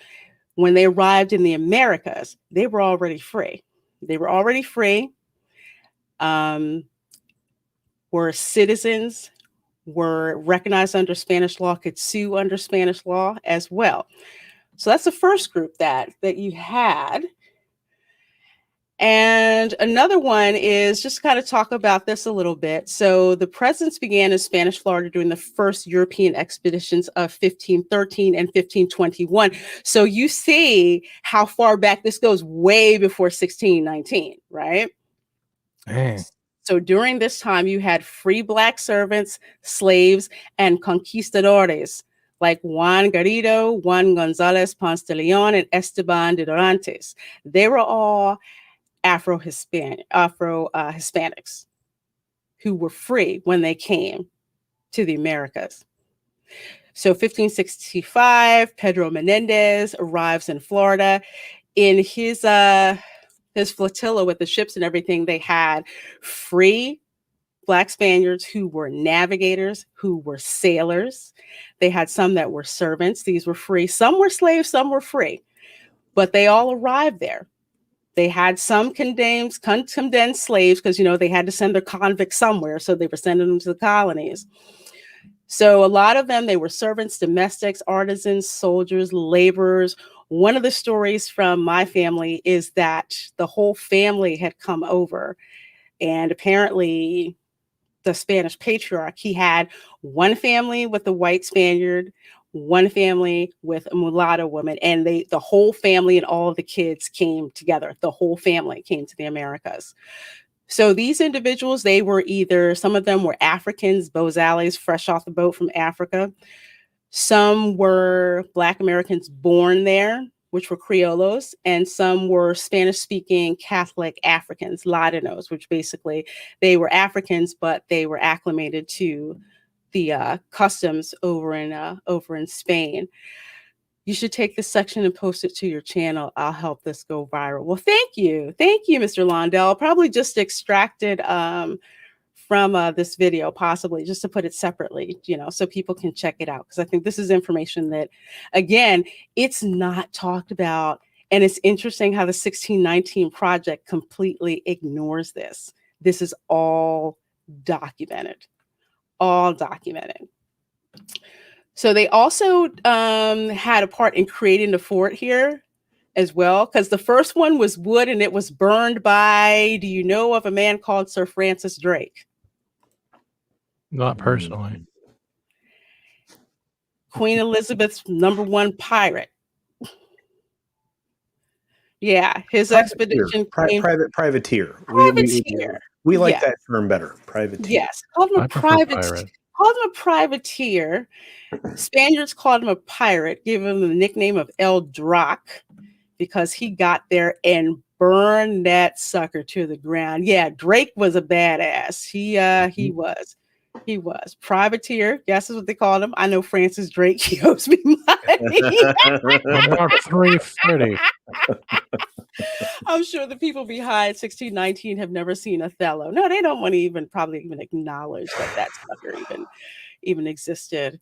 When they arrived in the Americas, they were already free. Were citizens, were recognized under Spanish law, could sue under Spanish law as well. So that's the first group that you had. And another one is just kind of talk about this a little bit. So the presence began in Spanish Florida during the first European expeditions of 1513 and 1521. So you see how far back this goes, way before 1619, right? Dang. So during this time, you had free Black servants, slaves, and conquistadores like Juan Garrido, Juan Gonzalez Ponce de Leon, and Esteban de Dorantes. They were all Hispanics who were free when they came to the Americas. So 1565, Pedro Menendez arrives in Florida. In his flotilla with the ships and everything, they had free Black Spaniards who were navigators, who were sailors. They had some that were servants. These were free. Some were slaves, some were free, but they all arrived there. They had some condemned slaves because, they had to send their convicts somewhere. So they were sending them to the colonies. So a lot of them, they were servants, domestics, artisans, soldiers, laborers. One of the stories from my family is that the whole family had come over, and apparently the Spanish patriarch, he had one family with a white Spaniard, one family with a mulatto woman, and the whole family and all of the kids came together. The whole family came to the Americas. So these individuals, they were some of them were Africans, Bozales, fresh off the boat from Africa. Some were Black Americans born there, which were Criollos, and some were Spanish-speaking Catholic Africans, Latinos, which basically they were Africans, but they were acclimated to the customs over in Spain. You should take this section and post it to your channel. I'll help this go viral. Well, thank you, Mr. Londell. Probably just extracted from this video, possibly just to put it separately, so people can check it out, because I think this is information that, again, it's not talked about, and it's interesting how the 1619 project completely ignores this. This is all documented. So they also had a part in creating the fort here as well, because the first one was wood and it was burned by, do you know of a man called Sir Francis Drake? Not personally. Queen Elizabeth's #1 pirate. Yeah, his expedition came... Privateer. Privateer. We like that term better. Privateer. Yes, called him a privateer. called him a privateer. Spaniards called him a pirate, gave him the nickname of El Drac because he got there and burned that sucker to the ground. Yeah, Drake was a badass. He was privateer. Yes, is what they called him. I know Francis Drake. He owes me money. About 3:30. I'm sure the people behind 1619 have never seen Othello. No, they don't want to even acknowledge that sucker even existed.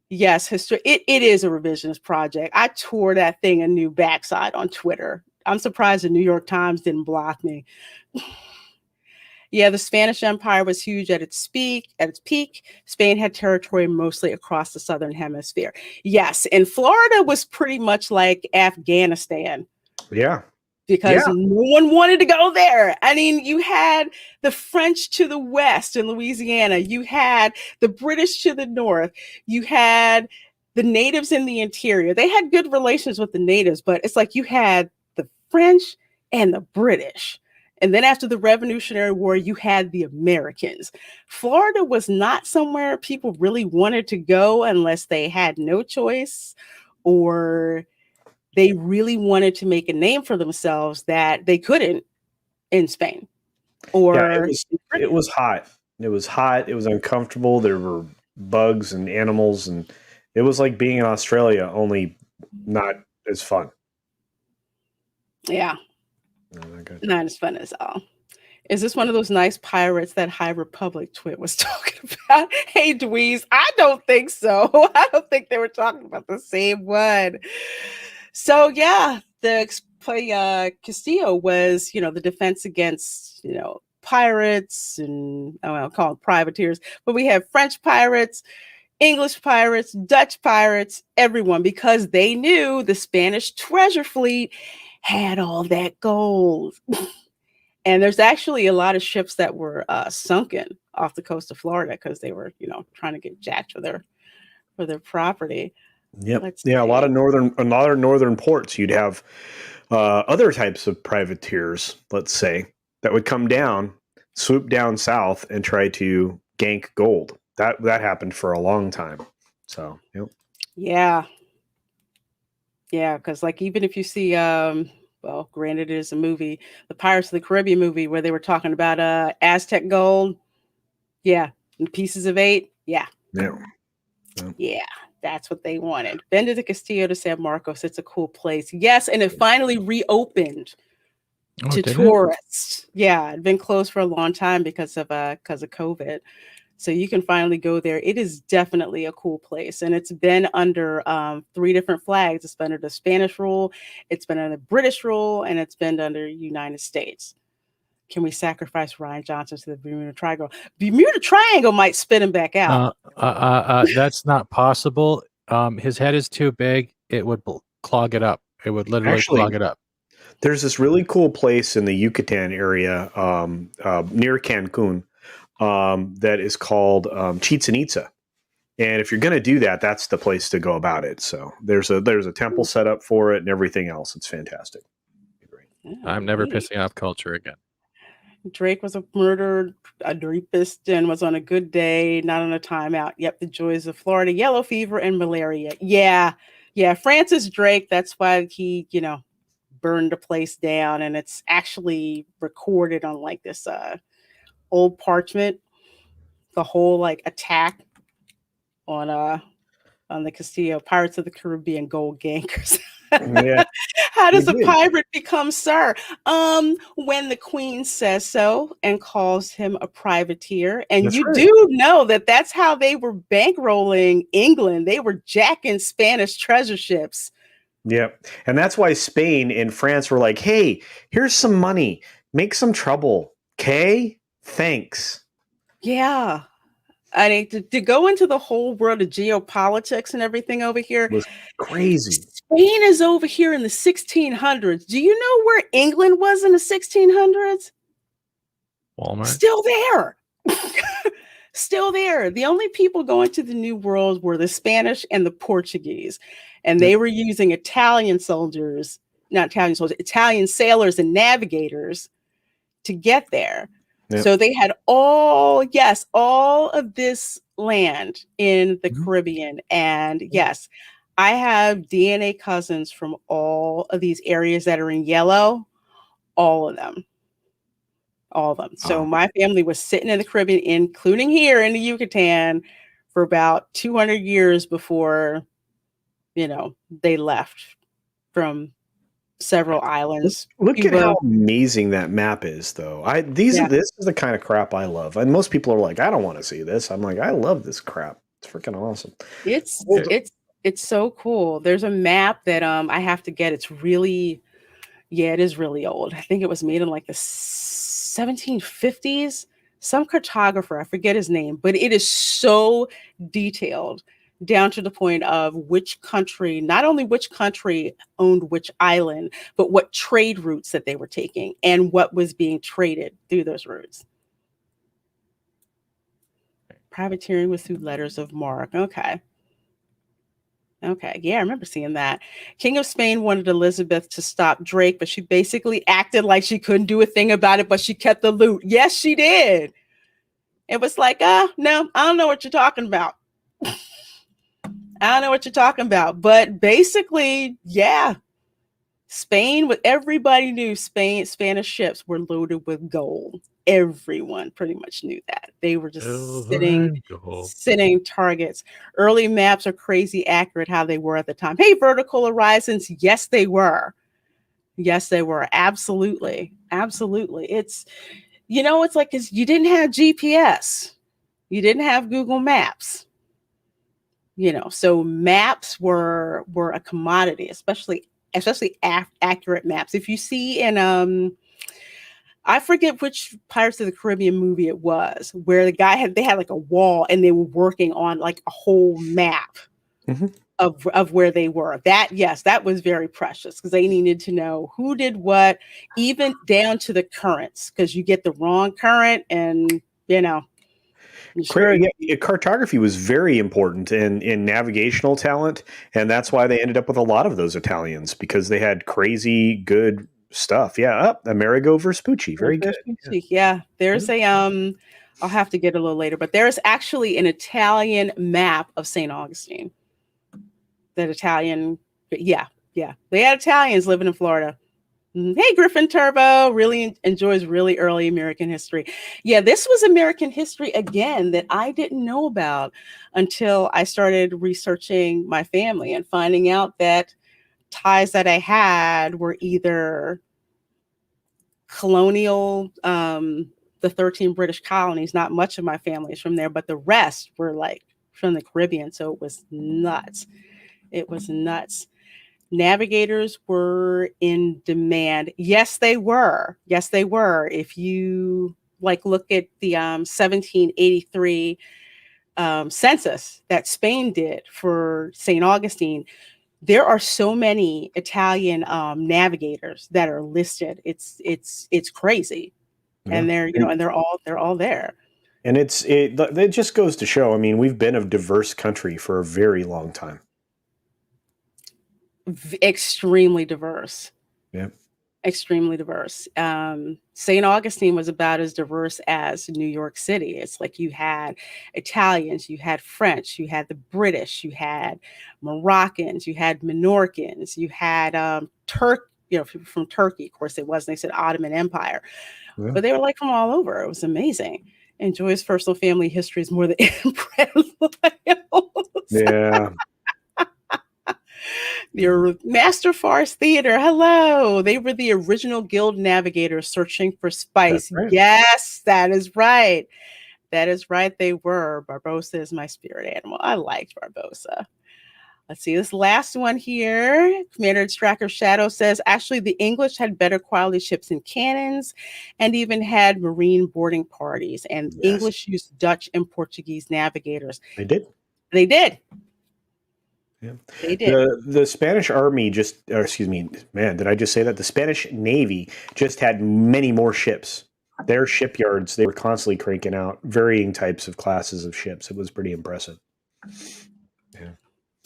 Yes, history. It is a revisionist project. I tore that thing a new backside on Twitter. I'm surprised the New York Times didn't block me. Yeah, the Spanish Empire was huge at its peak. Spain had territory mostly across the southern hemisphere. Yes, and Florida was pretty much like Afghanistan. Yeah. Because no one wanted to go there. I mean, you had the French to the west in Louisiana. You had the British to the north. You had the natives in the interior. They had good relations with the natives, but it's like you had the French and the British. And then after the Revolutionary War, you had the Americans. Florida was not somewhere people really wanted to go unless they had no choice or they really wanted to make a name for themselves that they couldn't in Spain. Or it was hot. It was hot. It was uncomfortable. There were bugs and animals, and it was like being in Australia, only not as fun. Yeah. Not as fun as all. Is this one of those nice pirates that High Republic twit was talking about? Hey, Dweez, I don't think so. I don't think they were talking about the same one. So yeah, the Castillo was, the defense against, pirates and I'll call them privateers, but we have French pirates, English pirates, Dutch pirates, everyone, because they knew the Spanish treasure fleet had all that gold. And there's actually a lot of ships that were sunken off the coast of Florida because they were, trying to get jacked for their property. Yep. A lot of northern ports. You'd have other types of privateers, let's say, that would come down, swoop down south, and try to gank gold. That happened for a long time. So, yep. Yeah, because like even if you see, well, granted it is a movie, the Pirates of the Caribbean movie where they were talking about Aztec gold. Yeah, and pieces of 8. Yeah. Yeah. That's what they wanted. Bend to the Castillo de San Marcos. It's a cool place. Yes, and it finally reopened to tourists. Yeah, it'd been closed for a long time because of COVID. So you can finally go there. It is definitely a cool place. And it's been under 3 different flags. It's been under the Spanish rule, it's been under British rule, and it's been under United States. Can we sacrifice Ryan Johnson to the Bermuda Triangle? Bermuda Triangle might spit him back out. That's not possible. His head is too big. It would clog it up. It would literally clog it up. There's this really cool place in the Yucatan area near Cancun that is called Chichen Itza. And if you're going to do that, that's the place to go about it. So there's a temple set up for it and everything else. It's fantastic. I'm never pissing off culture again. Drake was a rapist, and was on a good day, not on a timeout. Yep, the joys of Florida, yellow fever, and malaria. Yeah. Francis Drake, that's why he, burned the place down, and it's actually recorded on like this old parchment, the whole like attack on the Castillo, Pirates of the Caribbean gold gankers. Yeah. How does a pirate become sir? When the queen says so and calls him a privateer. And that's right. Do know that that's how they were bankrolling England. They were jacking Spanish treasure ships. Yep. And that's why Spain and France were like, hey, here's some money. Make some trouble. Okay? Thanks. Yeah. I mean, to go into the whole world of geopolitics and everything over here was crazy. Spain is over here in the 1600s. Do you know where England was in the 1600s? Walmart. Still there. Still there. The only people going to the New World were the Spanish and the Portuguese. And they were using Italian sailors and navigators to get there. Yep. So they had all of this land in the Caribbean. And yes, I have DNA cousins from all of these areas that are in yellow, all of them. All of them. So my family was sitting in the Caribbean, including here in the Yucatan, for about 200 years before, they left from several islands. Look at Cuba. how amazing that map is, though. This is the kind of crap I love. And most people are like, I don't want to see this. I'm like, I love this crap. It's freaking awesome. It's so cool. There's a map that I have to get. It's really, it is really old. I think it was made in like the 1750s. Some cartographer, I forget his name, but it is so detailed down to the point of which country, not only which country owned which island, but what trade routes that they were taking and what was being traded through those routes. Privateering was through letters of marque. Okay. Yeah, I remember seeing that. King of Spain wanted Elizabeth to stop Drake, but she basically acted like she couldn't do a thing about it, but she kept the loot. Yes, she did. It was like, no, I don't know what you're talking about. I don't know what you're talking about. But basically, yeah, Spain, what everybody knew, Spanish ships were loaded with gold. Everyone pretty much knew that. They were just sitting targets. Early maps are crazy accurate how they were at the time. Hey, vertical horizons. Yes, they were. Yes, they were. Absolutely. Absolutely. It's like, 'cause you didn't have GPS. You didn't have Google Maps. So maps were a commodity, especially accurate maps. If you see in I forget which Pirates of the Caribbean movie it was, where they had like a wall and they were working on like a whole map of where they were. That was very precious because they needed to know who did what, even down to the currents, because you get the wrong current and cartography was very important in navigational talent, and that's why they ended up with a lot of those Italians, because they had crazy good stuff. Amerigo Vespucci, very good. There's I'll have to get a little later, but there's actually an Italian map of St. Augustine. They had Italians living in Florida. Hey, Griffin Turbo really enjoys really early American history. Yeah, this was American history again that I didn't know about until I started researching my family and finding out that ties that I had were either colonial, the 13 British colonies. Not much of my family is from there, but the rest were like from the Caribbean. So it was nuts. Navigators were in demand. Yes, they were. If you look at the 1783 census that Spain did for St. Augustine, there are so many Italian navigators that are listed. It's crazy, and they're all there. And it just goes to show. I mean, we've been a diverse country for a very long time. Extremely diverse. Yeah. Extremely diverse. St. Augustine was about as diverse as New York City. It's like you had Italians, you had French, you had the British, you had Moroccans, you had Menorcans, you had from Turkey. Of course, it wasn't. They said Ottoman Empire, but they were like from all over. It was amazing. And Joy's personal family history is more than incredible. Yeah. Your Master Farce Theater. Hello. They were the original guild navigators searching for spice. Right. Yes, that is right. They were. Barbosa is my spirit animal. I liked Barbosa. Let's see this last one here. Commander Tracker Shadow says, actually, the English had better quality ships and cannons and even had marine boarding parties. And English used Dutch and Portuguese navigators. They did. Yeah. They did. The Spanish Army did I just say that? The Spanish Navy just had many more ships. Their shipyards, they were constantly cranking out varying types of classes of ships. It was pretty impressive. Yeah.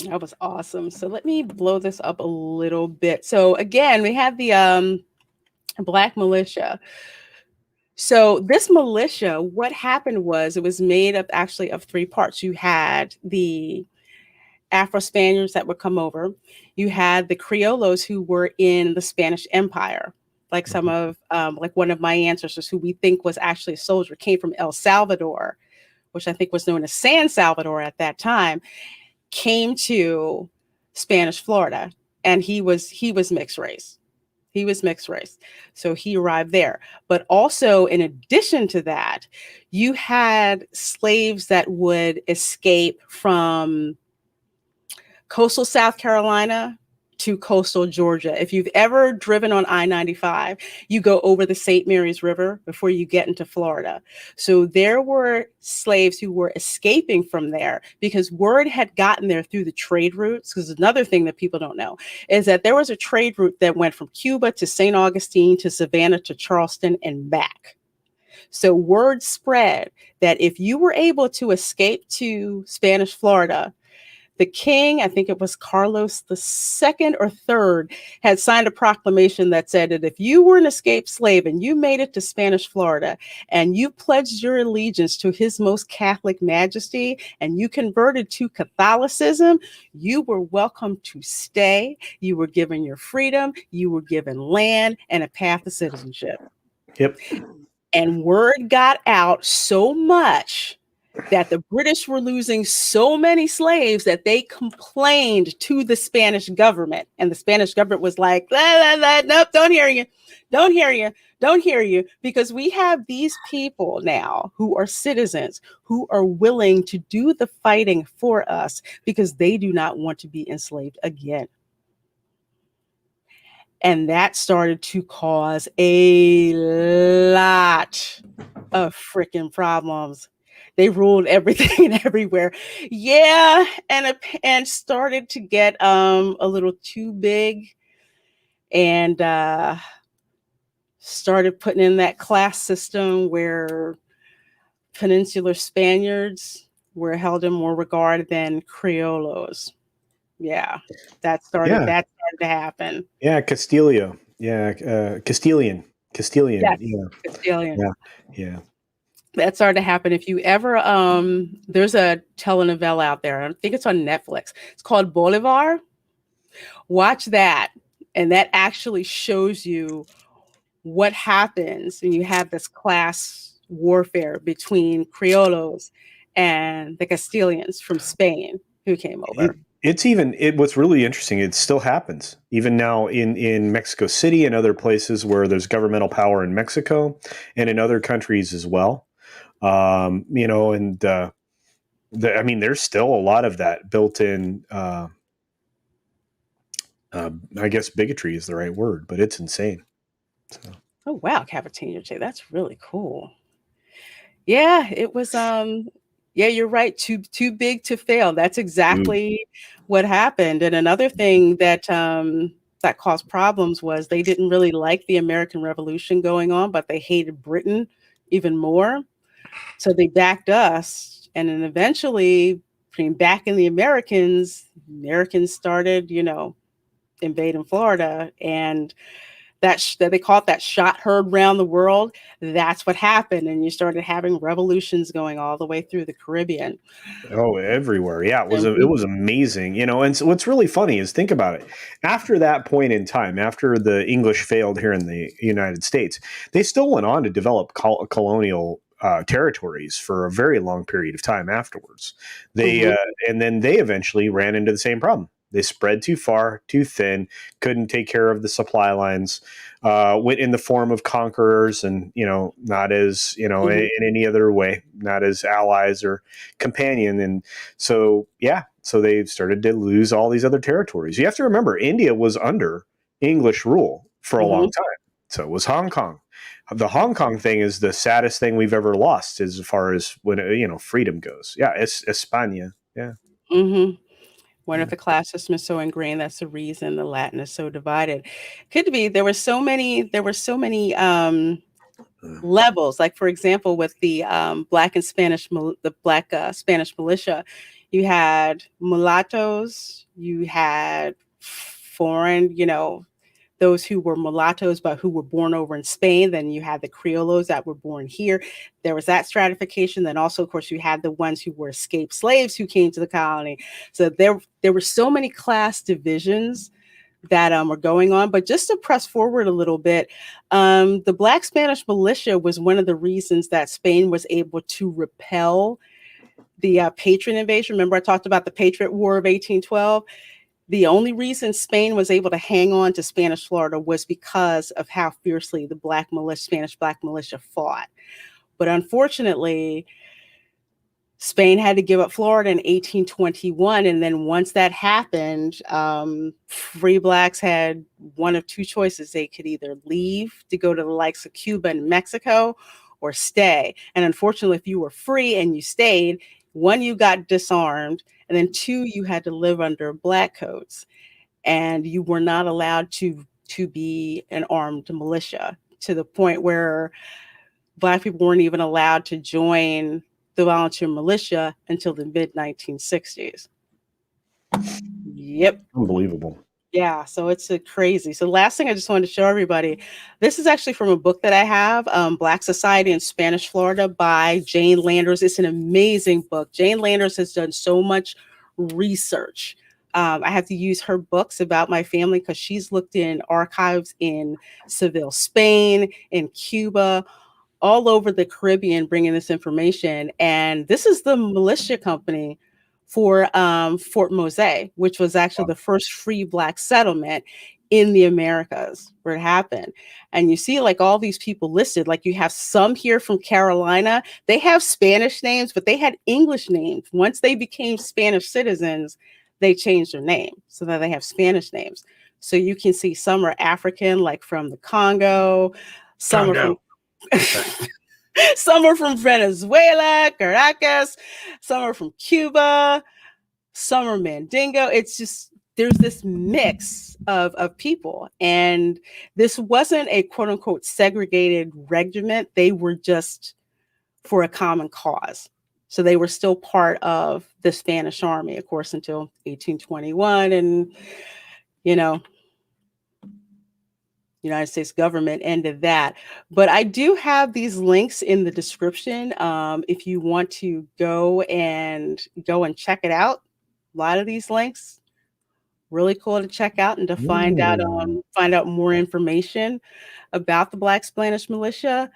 That was awesome. So let me blow this up a little bit. So again, we have the Black Militia. So this militia, what happened was it was made up actually of three parts. You had the Afro Spaniards that would come over. You had the Criollos who were in the Spanish Empire, like some of, like one of my ancestors who we think was actually a soldier, came from El Salvador, which I think was known as San Salvador at that time, came to Spanish Florida, and he was mixed race. He was mixed race. So he arrived there. But also, in addition to that, you had slaves that would escape from coastal South Carolina to coastal Georgia. If you've ever driven on I-95, you go over the St. Mary's River before you get into Florida. So there were slaves who were escaping from there because word had gotten there through the trade routes. Because another thing that people don't know is that there was a trade route that went from Cuba to St. Augustine to Savannah to Charleston and back. So word spread that if you were able to escape to Spanish Florida, the king, I think it was Carlos II or III, had signed a proclamation that said that if you were an escaped slave and you made it to Spanish Florida and you pledged your allegiance to his most Catholic majesty and you converted to Catholicism, you were welcome to stay. You were given your freedom. You were given land and a path to citizenship. Yep. And word got out so much that the British were losing so many slaves that they complained to the Spanish government. And the Spanish government was like, nope, don't hear you, because we have these people now who are citizens who are willing to do the fighting for us because they do not want to be enslaved again. And that started to cause a lot of freaking problems. They ruled everything and everywhere. Yeah, and started to get a little too big, and started putting in that class system where Peninsular Spaniards were held in more regard than Criollos. Yeah, that started to happen. Yeah, Castillo. Yeah, Castilian. Yes, Yeah. Castilian. Yeah. That started to happen. If you ever, there's a telenovela out there. I think it's on Netflix. It's called Bolivar. Watch that. And that actually shows you what happens when you have this class warfare between Criollos and the Castilians from Spain who came over. What's really interesting, it still happens even now in Mexico City and other places where there's governmental power in Mexico and in other countries as well. There's still a lot of that built in. I guess bigotry is the right word, but it's insane. So. Oh wow, Cavatina, that's really cool. Yeah, it was. Yeah, you're right. Too big to fail. That's exactly what happened. And another thing that that caused problems was they didn't really like the American Revolution going on, but they hated Britain even more. So they backed us, and then eventually, backing the Americans started, invading Florida, and that they call it that shot heard around the world. That's what happened, and you started having revolutions going all the way through the Caribbean. Oh, everywhere! Yeah, it was amazing, And so what's really funny is think about it. After that point in time, after the English failed here in the United States, they still went on to develop colonial territories for a very long period of time afterwards. And then they eventually ran into the same problem. They spread too far, too thin, couldn't take care of the supply lines, went in the form of conquerors and, not as, in any other way, not as allies or companion. And so they started to lose all these other territories. You have to remember, India was under English rule for a long time. So was Hong Kong. The Hong Kong thing is the saddest thing we've ever lost as far as when freedom goes. Yeah, it's España. Yeah. Mm-hmm. Wonder if the class system is so ingrained. That's the reason the Latin is so divided. Could be there were so many levels. Like for example, with the Black and Spanish, Spanish militia, you had mulattoes, you had foreign, those who were mulattoes, but who were born over in Spain. Then you had the Criollos that were born here. There was that stratification. Then also, of course, you had the ones who were escaped slaves who came to the colony. So there were so many class divisions that were going on. But just to press forward a little bit, the Black Spanish militia was one of the reasons that Spain was able to repel the Patriot invasion. Remember, I talked about the Patriot War of 1812. The only reason Spain was able to hang on to Spanish Florida was because of how fiercely the Spanish Black militia fought. But unfortunately, Spain had to give up Florida in 1821. And then once that happened, free Blacks had one of two choices. They could either leave to go to the likes of Cuba and Mexico or stay. And unfortunately, if you were free and you stayed, one, you got disarmed, and then two, you had to live under Black codes, and you were not allowed to be an armed militia, to the point where Black people weren't even allowed to join the volunteer militia until the mid 1960s. Yep. Unbelievable. Yeah, so it's crazy. So last thing I just wanted to show everybody, this is actually from a book that I have, Black Society in Spanish Florida by Jane Landers. It's an amazing book. Jane Landers has done so much research. I have to use her books about my family because she's looked in archives in Seville, Spain, in Cuba, all over the Caribbean, bringing this information. And this is the militia company for Fort Mose, which was actually the first free Black settlement in the Americas where it happened. And you see like all these people listed, like you have some here from Carolina. They have Spanish names, but they had English names. Once they became Spanish citizens, they changed their name so that they have Spanish names. So you can see some are African, like from the Congo, some are from some are from Venezuela, Caracas, some are from Cuba, some are Mandingo. It's just, there's this mix of people. And this wasn't a quote unquote segregated regiment. They were just for a common cause. So they were still part of the Spanish Army, of course, until 1821. And, United States government ended that. But I do have these links in the description if you want to go and check it out. A lot of these links really cool to check out and to find out more information about the Black Spanish militia.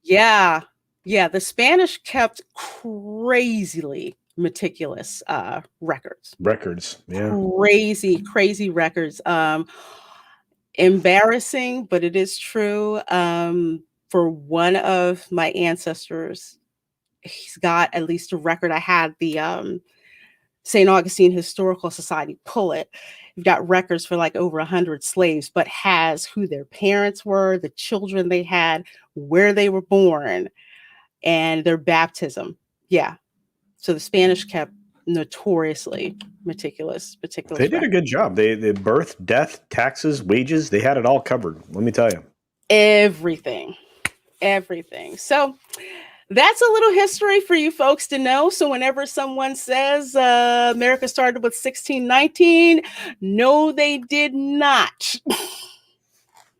Yeah, the Spanish kept crazily meticulous records. Crazy records. Embarrassing, but it is true. For one of my ancestors, he's got at least a record. I had the St. Augustine Historical Society pull it. You've got records for like over 100 slaves, but has who their parents were, the children they had, where they were born, and their baptism. Yeah. So the Spanish kept notoriously meticulous. They did a good job. They birth, death, taxes, wages, they had it all covered. Let me tell you. Everything. So that's a little history for you folks to know. So whenever someone says America started with 1619, no, they did not.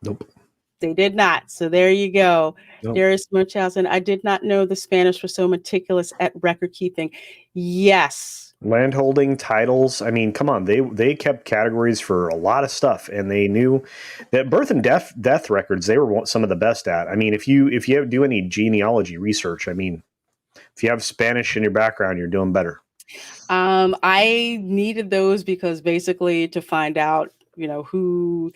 Nope. They did not. So there you go. Nope. Darius Munchausen, I did not know the Spanish were so meticulous at record keeping. Yes. Landholding, titles. I mean, come on. They kept categories for a lot of stuff, and they knew that birth and death records, they were some of the best at. I mean, if you do any genealogy research, I mean, if you have Spanish in your background, you're doing better. I needed those because basically to find out, who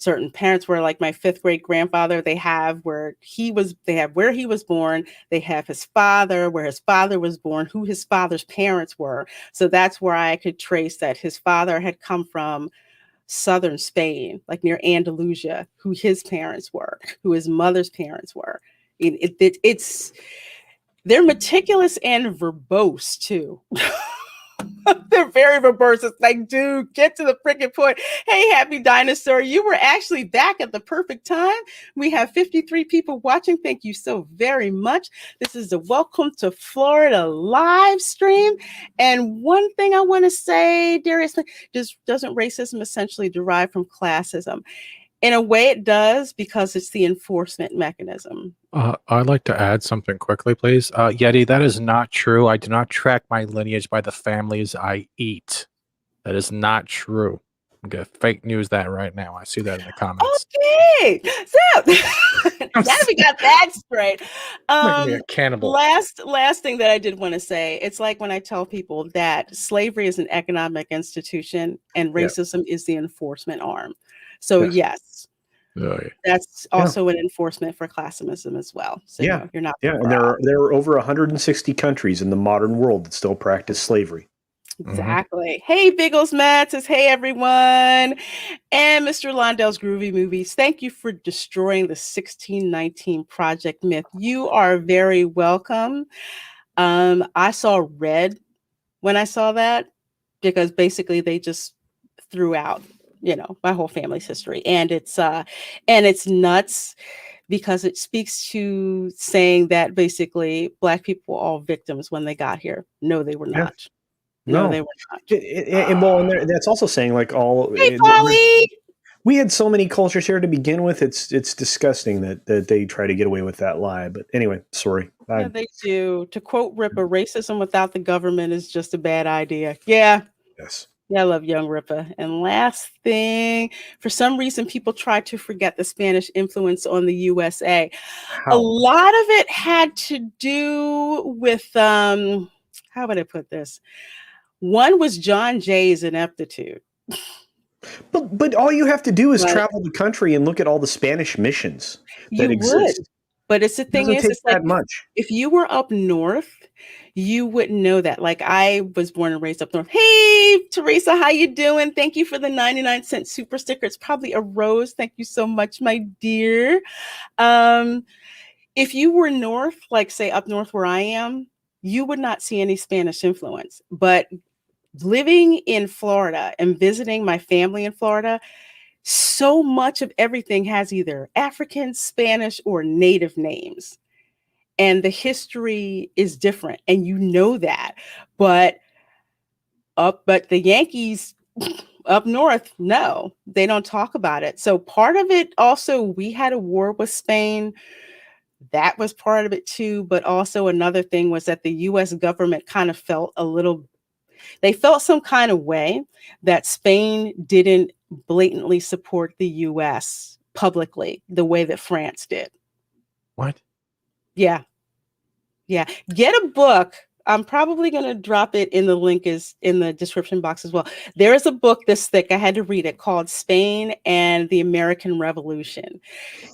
certain parents were. Like my 5th grade grandfather, they have where he was born, they have his father, where his father was born, who his father's parents were. So that's where I could trace that his father had come from southern Spain, like near Andalusia, who his parents were, who his mother's parents were. They're meticulous and verbose too. They're very verbose. It's like, dude, get to the freaking point. Hey, Happy Dinosaur, you were actually back at the perfect time. We have 53 people watching. Thank you so very much. This is the Welcome to Florida live stream. And one thing I want to say, Darius, doesn't racism essentially derive from classism? In a way, it does, because it's the enforcement mechanism. I'd like to add something quickly, please. Yeti, that is not true. I do not track my lineage by the families I eat. That is not true. I'm going to fake news that right now. I see that in the comments. Okay, so now we got that straight. Making me a cannibal. Last thing that I did want to say, it's like when I tell people that slavery is an economic institution and racism is the enforcement arm. So yes. That's also an enforcement for classism as well. So no, you're not. Yeah, and there are over 160 countries in the modern world that still practice slavery. Exactly. Hey, Biggles Matt says, hey, everyone. And Mr. Londell's Groovy Movies, thank you for destroying the 1619 Project myth. You are very welcome. I saw red when I saw that, because basically they just threw out, my whole family's history. And it's nuts, because it speaks to saying that basically Black people were all victims when they got here. No, they were not. No, they were not. And that's also saying, like, hey, Polly! We had so many cultures here to begin with. It's disgusting that they try to get away with that lie. But anyway, sorry. Yeah, they do. To quote Ripper, racism without the government is just a bad idea. Yeah. Yes. Yeah, I love young Ripper. And last thing, for some reason, people try to forget the Spanish influence on the USA. How? A lot of it had to do with, how would I put this? One was John Jay's ineptitude. But all you have to do is travel the country and look at all the Spanish missions that exist. But it's the thing is, it's like much. If you were up north, you wouldn't know that. Like, I was born and raised up north. Hey, Teresa, how you doing? Thank you for the 99-cent super sticker. It's probably a rose. Thank you so much, my dear. If you were north, like say up north where I am, you would not see any Spanish influence. But living in Florida and visiting my family in Florida, so much of everything has either African, Spanish, or native names. And the history is different. And you know that. But the Yankees up north, no, they don't talk about it. So part of it also, we had a war with Spain. That was part of it too. But also another thing was that the US government kind of felt they felt some kind of way that Spain didn't blatantly support the US publicly the way that France did. What? Yeah. Get a book. I'm probably going to drop it in the link is in the description box as well. There is a book this thick. I had to read it, called Spain and the American Revolution.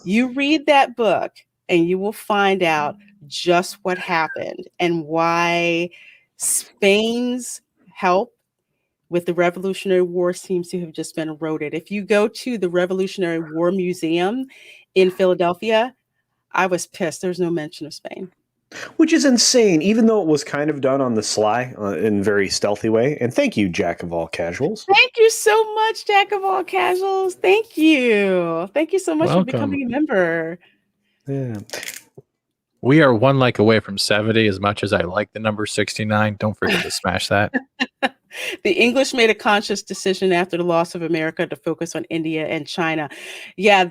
You read that book and you will find out just what happened and why Spain's help with the Revolutionary War seems to have just been eroded. If you go to the Revolutionary War Museum in Philadelphia, I was pissed. There's no mention of Spain. Which is insane, even though it was kind of done on the sly in a very stealthy way. And thank you, Jack of All Casuals. Thank you so much, Jack of All Casuals. Thank you. Thank you so much for becoming a member. Yeah. We are one like away from 70. As much as I like the number 69, don't forget to smash that. The English made a conscious decision after the loss of America to focus on India and China. Yeah,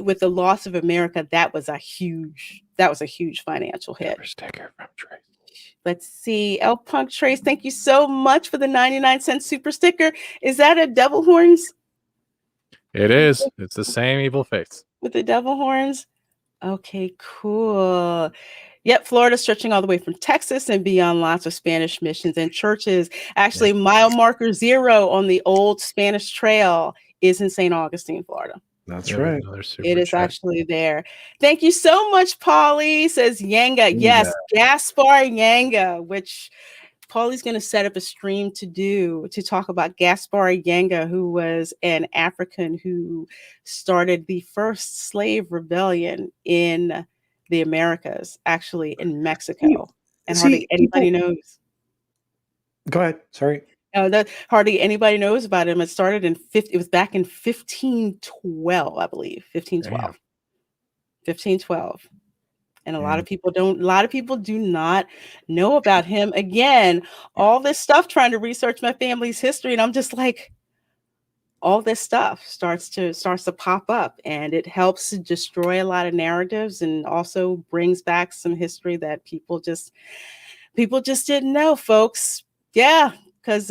with the loss of America, that was a huge financial hit. Sticker from Trace. Let's see. L Punk Trace, thank you so much for the 99-cent super sticker. Is that a devil horns? It is. It's the same evil face. With the devil horns? Okay, cool. Yep, Florida stretching all the way from Texas and beyond, lots of Spanish missions and churches. Actually, mile marker 0 on the old Spanish Trail is in St. Augustine, Florida. That's right. It is actually there. Thank you so much, Polly, says Yanga. Yes, Gaspar Yanga, which Paulie's going to set up a stream to talk about Gaspar Yanga, who was an African who started the first slave rebellion in the Americas, actually in Mexico. And hardly anybody knows. Go ahead. Sorry. That hardly anybody knows about him. It started it was back in 1512, I believe. 1512. 1512. And a lot of people do not know about him. Again, all this stuff trying to research my family's history, and I'm just like, all this stuff starts to pop up, and it helps to destroy a lot of narratives and also brings back some history that people just didn't know, folks. Yeah, because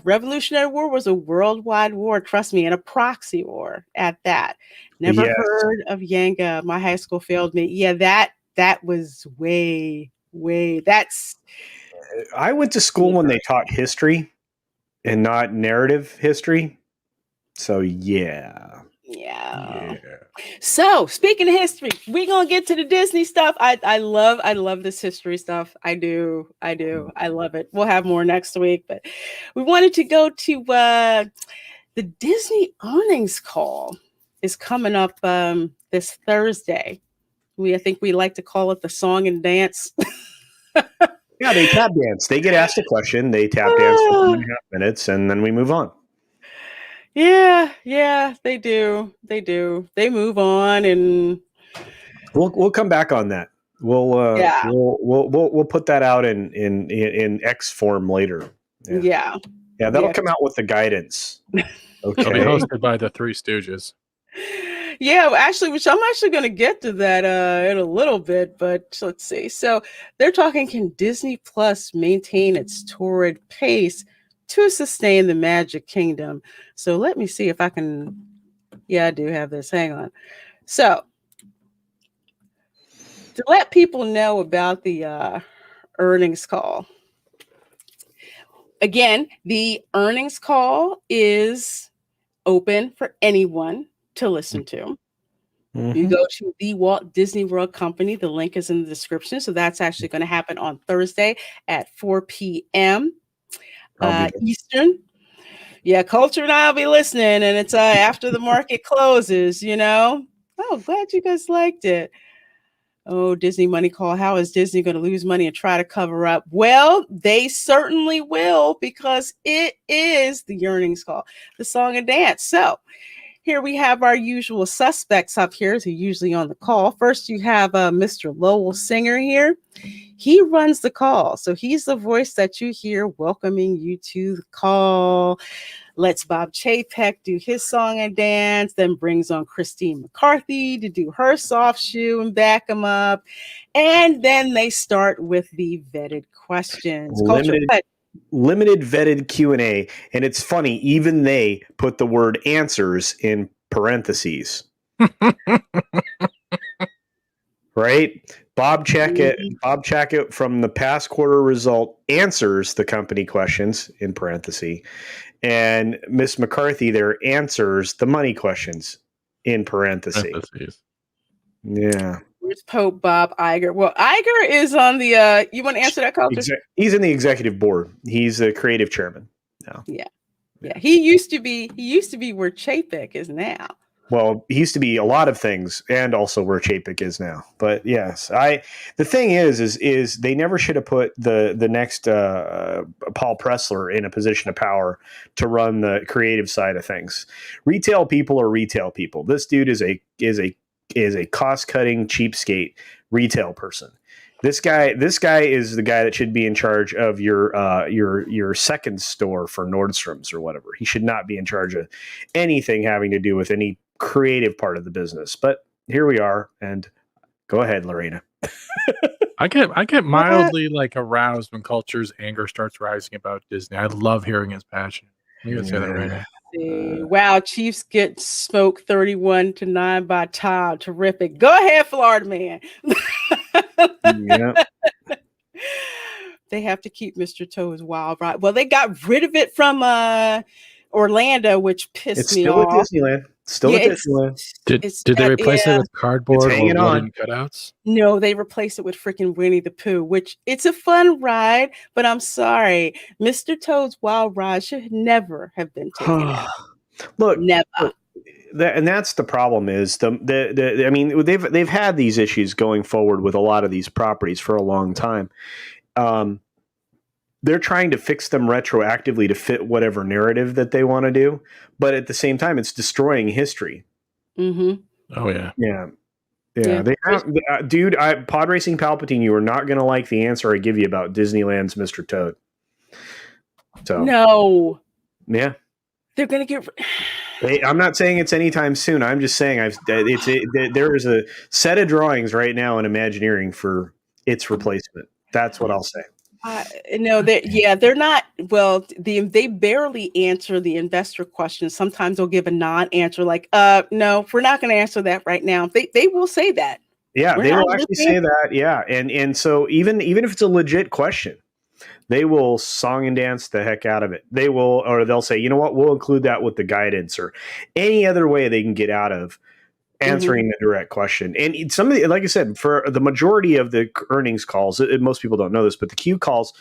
Revolutionary War was a worldwide war, trust me, and a proxy war at that. Never heard of Yanga. My high school failed me. Yeah, that was way. I went to school when they taught history and not narrative history. So yeah. So speaking of history, we're gonna get to the Disney stuff. I love this history stuff. I do. I love it. We'll have more next week, but we wanted to go to the Disney earnings call is coming up this Thursday. I think we like to call it the song and dance. Yeah, they tap dance. They get asked a question, they tap dance for 2.5 minutes, and then we move on. Yeah, they do. They move on, and we'll come back on that. We'll put that out in X form later. Yeah, that'll come out with the guidance. Okay, it'll be hosted by the Three Stooges. Yeah, actually, which I'm actually going to get to that in a little bit, but let's see. So they're talking, can Disney Plus maintain its torrid pace to sustain the Magic Kingdom? So let me see if I can. Yeah, I do have this. Hang on. So to let people know about the earnings call. Again, the earnings call is open for anyone to listen to. Mm-hmm. You go to the Walt Disney World Company. The link is in the description. So that's actually going to happen on Thursday at 4 p.m. Eastern. Yeah, Culture and I'll be listening, and it's after the market closes, Oh, glad you guys liked it. Oh, Disney money call. How is Disney going to lose money and try to cover up? Well, they certainly will, because it is the earnings call, the song and dance. So here we have our usual suspects up here, who usually on the call. First, you have Mr. Lowell Singer here. He runs the call. So he's the voice that you hear welcoming you to the call. Lets Bob Chapek do his song and dance, then brings on Christine McCarthy to do her soft shoe and back him up. And then they start with the vetted questions. Limited vetted Q&A. And it's funny, even they put the word answers in parentheses. Right? Bob Checkett from the past quarter result answers the company questions in parentheses. And Miss McCarthy there answers the money questions in parentheses. Yeah. Where's Pope Bob Iger? Well, Iger is on the you want to answer that, Culture? He's in the executive board. He's the creative chairman now. Yeah. He used to be where Chapek is now. Well, he used to be a lot of things, and also where Chapek is now. But yes, the thing is they never should have put the next Paul Pressler in a position of power to run the creative side of things. Retail people are retail people. This dude is a cost-cutting cheapskate retail person. This guy is the guy that should be in charge of your second store for Nordstrom's or whatever. He should not be in charge of anything having to do with any creative part of the business. But here we are, and go ahead, Lorena. I get mildly aroused when Culture's anger starts rising about Disney. I love hearing his passion. You can say that right now. Wow, Chiefs get smoked 31-9 by Todd. Terrific. Go ahead, Florida man. Yeah. They have to keep Mr. Toad's Wild Ride. Well, they got rid of it from Orlando, which pissed me off. It's still at Disneyland. Still at Disneyland. Did they replace it with cardboard or wooden cutouts? No, they replaced it with freaking Winnie the Pooh, which it's a fun ride, but I'm sorry. Mr. Toad's Wild Ride should never have been taken out. Look, never. And that's the problem is I mean, they've had these issues going forward with a lot of these properties for a long time. they're trying to fix them retroactively to fit whatever narrative that they want to do, but at the same time, it's destroying history. Mm-hmm. Oh yeah. Yeah. Yeah. They have, dude. Pod Racing Palpatine, you are not going to like the answer I give you about Disneyland's Mr. Toad. So No, yeah, they're gonna get. I'm not saying it's anytime soon. I'm just saying there is a set of drawings right now in Imagineering for its replacement. That's what I'll say. No, they're not. Well, they barely answer the investor questions. Sometimes they'll give a non-answer, like, no, we're not going to answer that right now. They will say that. Yeah, We're they not will actually say that. Yeah, and so even if it's a legit question, they will song and dance the heck out of it. They'll say, you know what, we'll include that with the guidance or any other way they can get out of answering the direct question. And some of the, like I said, for the majority of the earnings calls, most people don't know this, but the Q calls,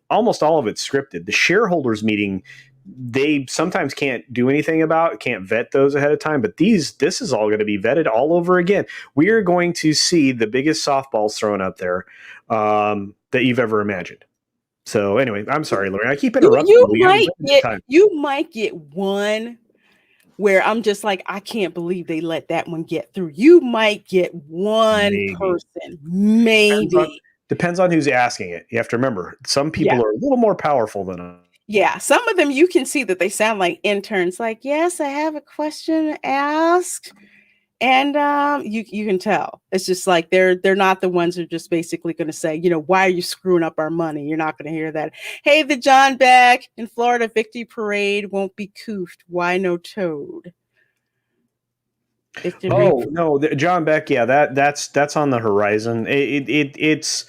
almost all of it's scripted. The shareholders meeting, they sometimes can't do anything about, can't vet those ahead of time, but this is all going to be vetted all over again. We are going to see the biggest softballs thrown up there that you've ever imagined. So anyway, I'm sorry, Lori. I keep interrupting You might get one where I'm just like, I can't believe they let that one get through. You might get one person, maybe. Depends on who's asking it. You have to remember, some people are a little more powerful than others. Yeah, some of them you can see that they sound like interns. Like, yes, I have a question to ask, and you can tell. It's just like they're not the ones who are just basically going to say, why are you screwing up our money? You're not going to hear that. Hey, the John Beck in Florida Victory Parade won't be coofed. Why no toad? No, John Beck. Yeah, that's on the horizon. It's.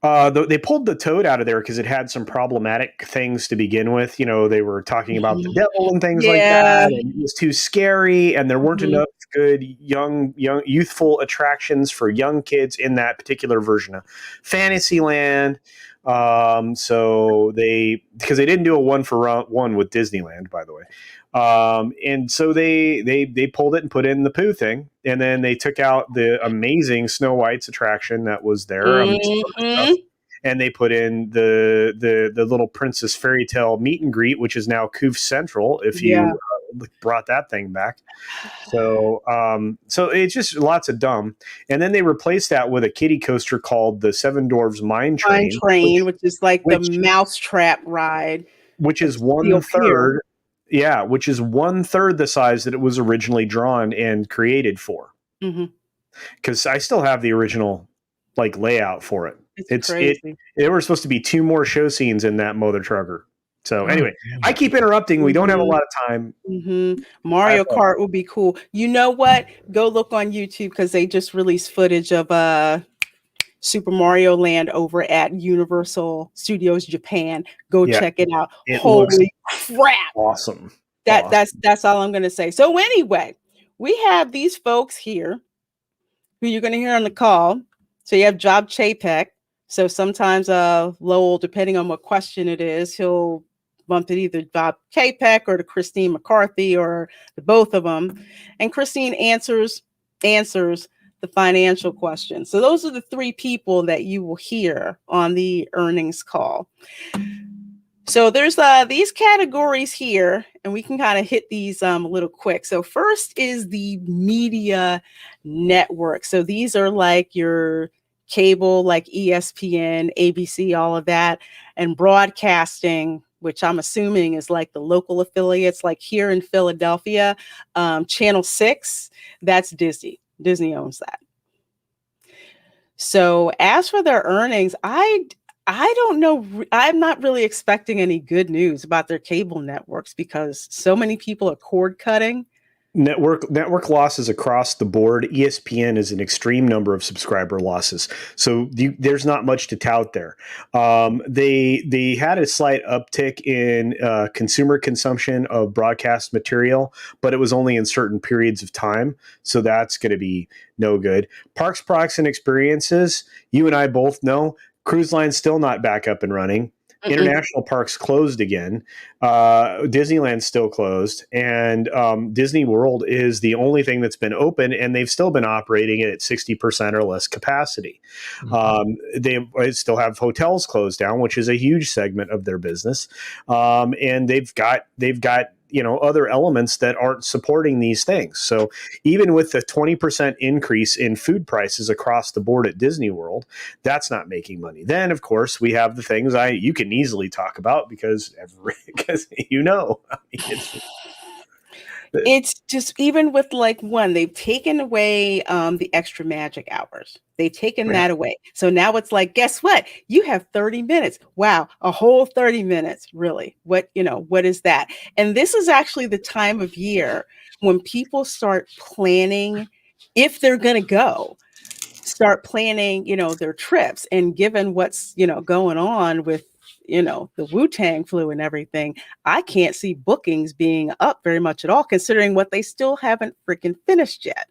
They pulled the toad out of there because it had some problematic things to begin with. They were talking about the devil and things like that, and it was too scary, and there weren't enough good young youthful attractions for young kids in that particular version of Fantasyland. So because they didn't do a 1-for-1 with Disneyland, by the way. And so they pulled it and put in the Pooh thing, and then they took out the amazing Snow White's attraction that was there, and they put in the little Princess Fairy Tale meet and greet, which is now Coof Central. If you brought that thing back, so it's just lots of dumb. And then they replaced that with a kiddie coaster called the Seven Dwarfs Mine Train, which is like the mousetrap ride, which is 1/3. Yeah, which is 1/3 the size that it was originally drawn and created for. Because I still have the original layout for it. It's crazy. There were supposed to be 2 more show scenes in that mother trucker. So anyway, I keep interrupting. We don't have a lot of time. Mario Kart would be cool. You know what? Go look on YouTube because they just released footage of Super Mario Land over at Universal Studios Japan. Go check it out. Holy crap. Awesome. That's all I'm going to say. So anyway, we have these folks here who you're going to hear on the call. So you have Job Chapek. So sometimes Lowell, depending on what question it is, he'll bump it either Job Chapek or to Christine McCarthy or the both of them. And Christine answers the financial question. So those are the 3 people that you will hear on the earnings call. So there's these categories here, and we can kind of hit these a little quick. So first is the media network. So these are like your cable, like ESPN, ABC, all of that, and broadcasting, which I'm assuming is like the local affiliates, like here in Philadelphia, Channel 6, that's Disney. Disney owns that. So as for their earnings, I don't know. I'm not really expecting any good news about their cable networks because so many people are cord cutting. Network losses across the board. ESPN is an extreme number of subscriber losses, so there's not much to tout there. They had a slight uptick in consumer consumption of broadcast material, but it was only in certain periods of time, so that's going to be no good. Parks, products, and experiences. You and I both know cruise line's still not back up and running. International parks closed again. Disneyland's still closed, and Disney World is the only thing that's been open, and they've still been operating at 60% or less capacity. They still have hotels closed down, which is a huge segment of their business, and they've got other elements that aren't supporting these things. So even with the 20% increase in food prices across the board at Disney World, that's not making money. Then, of course, we have the things you can easily talk about because it's just, even with they've taken away the extra magic hours. They've taken that away. So now it's like, guess what? You have 30 minutes. Wow. A whole 30 minutes. Really? What is that? And this is actually the time of year when people start planning, if they're going to go, start planning, their trips. And given what's, going on with, the Wu-Tang flu and everything, I can't see bookings being up very much at all, considering what they still haven't freaking finished yet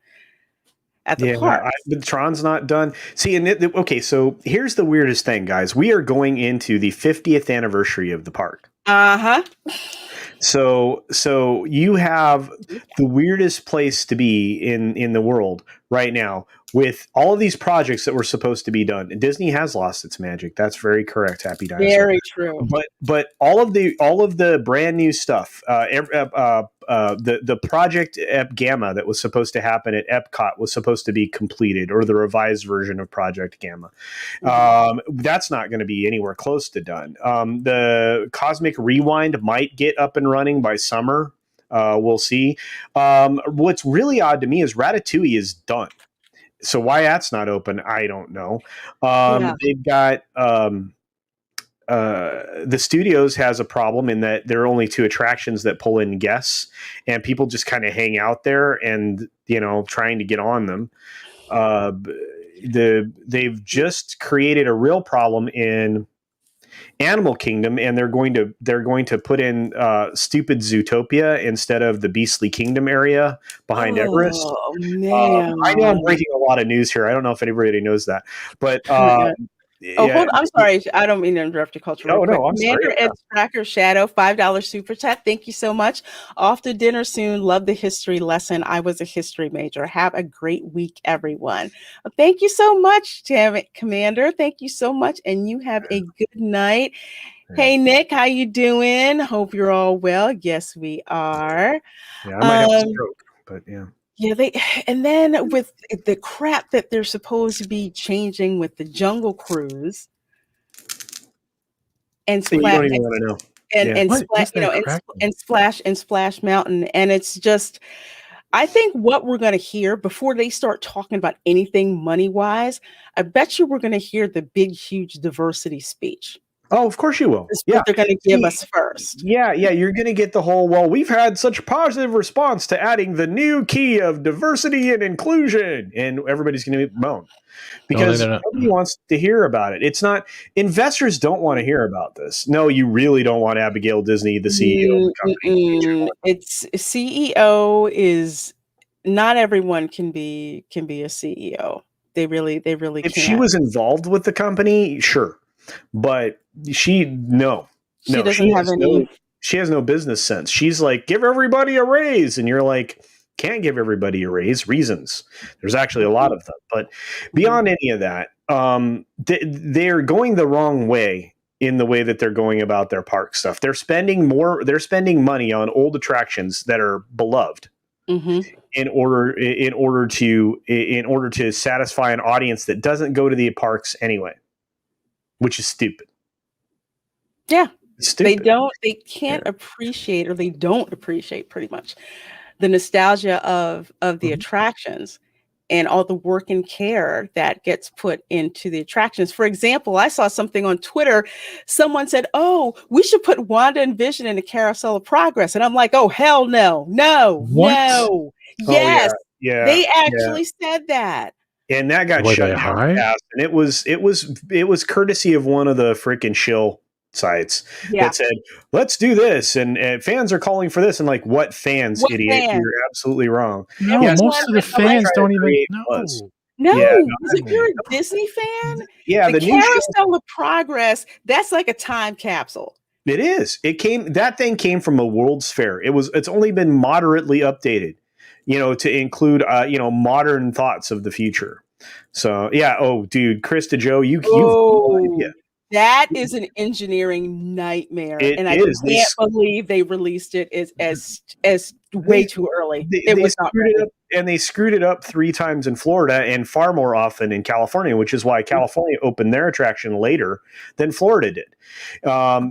at the park. The Tron's not done. See, okay, so here's the weirdest thing, guys. We are going into the 50th anniversary of the park. So you have the weirdest place to be in the world right now with all of these projects that were supposed to be done. And Disney has lost its magic. That's very correct. Happy Dinosaur. Very true. But all of the brand new stuff, the project Gamma that was supposed to happen at Epcot was supposed to be completed, or the revised version of Project Gamma. That's not going to be anywhere close to done. The Cosmic Rewind might get up and running by summer. We'll see. What's really odd to me is Ratatouille is done. So why that's not open, I don't know. They've got the studios has a problem in that there are only 2 attractions that pull in guests, and people just kind of hang out there and trying to get on them. They've just created a real problem in Animal Kingdom, and they're going to put in stupid Zootopia instead of the Beastly Kingdom area behind Everest. Man. I know I'm breaking a lot of news here. I don't know if anybody knows that, but hold on. I'm sorry. I don't mean to interrupt your culture. No, I'm Commander sorry. Ed Tracker Shadow, $5 super chat. Thank you so much. Off to dinner soon. Love the history lesson. I was a history major. Have a great week, everyone. Thank you so much, Commander. Thank you so much, and you have a good night. Hey, Nick, how you doing? Hope you're all well. Yes, we are. Yeah, I might have a stroke, but yeah. Yeah, and then with the crap that they're supposed to be changing with the Jungle Cruise and You don't even want to know. and Splash Mountain, and it's just, I think what we're going to hear before they start talking about anything money wise, I bet you we're going to hear the big, huge diversity speech. Oh, of course you will. That's what they're going to give us first. Yeah. You're going to get the whole, we've had such a positive response to adding the new key of diversity and inclusion. And everybody's going to moan because nobody wants to hear about it. It's not, investors don't want to hear about this. No, you really don't want Abigail Disney, the CEO of the company. It's CEO is, not everyone can be a CEO. They really If can't. she was involved with the company, sure. But she doesn't have any. She has no business sense. She's like, give everybody a raise, and you're like, can't give everybody a raise. Reasons. There's actually a lot of them. But beyond any of that, they're going the wrong way in the way that they're going about their park stuff. They're spending money on old attractions that are beloved. In order to satisfy an audience that doesn't go to the parks anyway. Which is stupid. Yeah. Stupid. They can't appreciate, or they don't appreciate pretty much the nostalgia of the attractions and all the work and care that gets put into the attractions. For example, I saw something on Twitter. Someone said, "Oh, we should put Wanda and Vision in the Carousel of Progress." And I'm like, "Oh, hell no. No. What? No." Yes. Yeah. They actually said that. And that got shut down fast. And it was courtesy of one of the freaking shill sites that said, let's do this. And fans are calling for this. And like, what fans, idiot? Fans? You're absolutely wrong. No, most of the fans don't even know. No, Yeah, because if you're a Disney fan, yeah. the The new show. Carousel of Progress, that's like a time capsule. It is. That thing came from a World's Fair. It's only been moderately updated, to include modern thoughts of the future. So yeah. Oh, dude, Krista Joe, you've no idea. That is an engineering nightmare, It and I is. can't believe they released it as way too early. It was not screwed it ready. up, and they screwed it up 3 times in Florida and far more often in California, which is why California opened their attraction later than Florida did.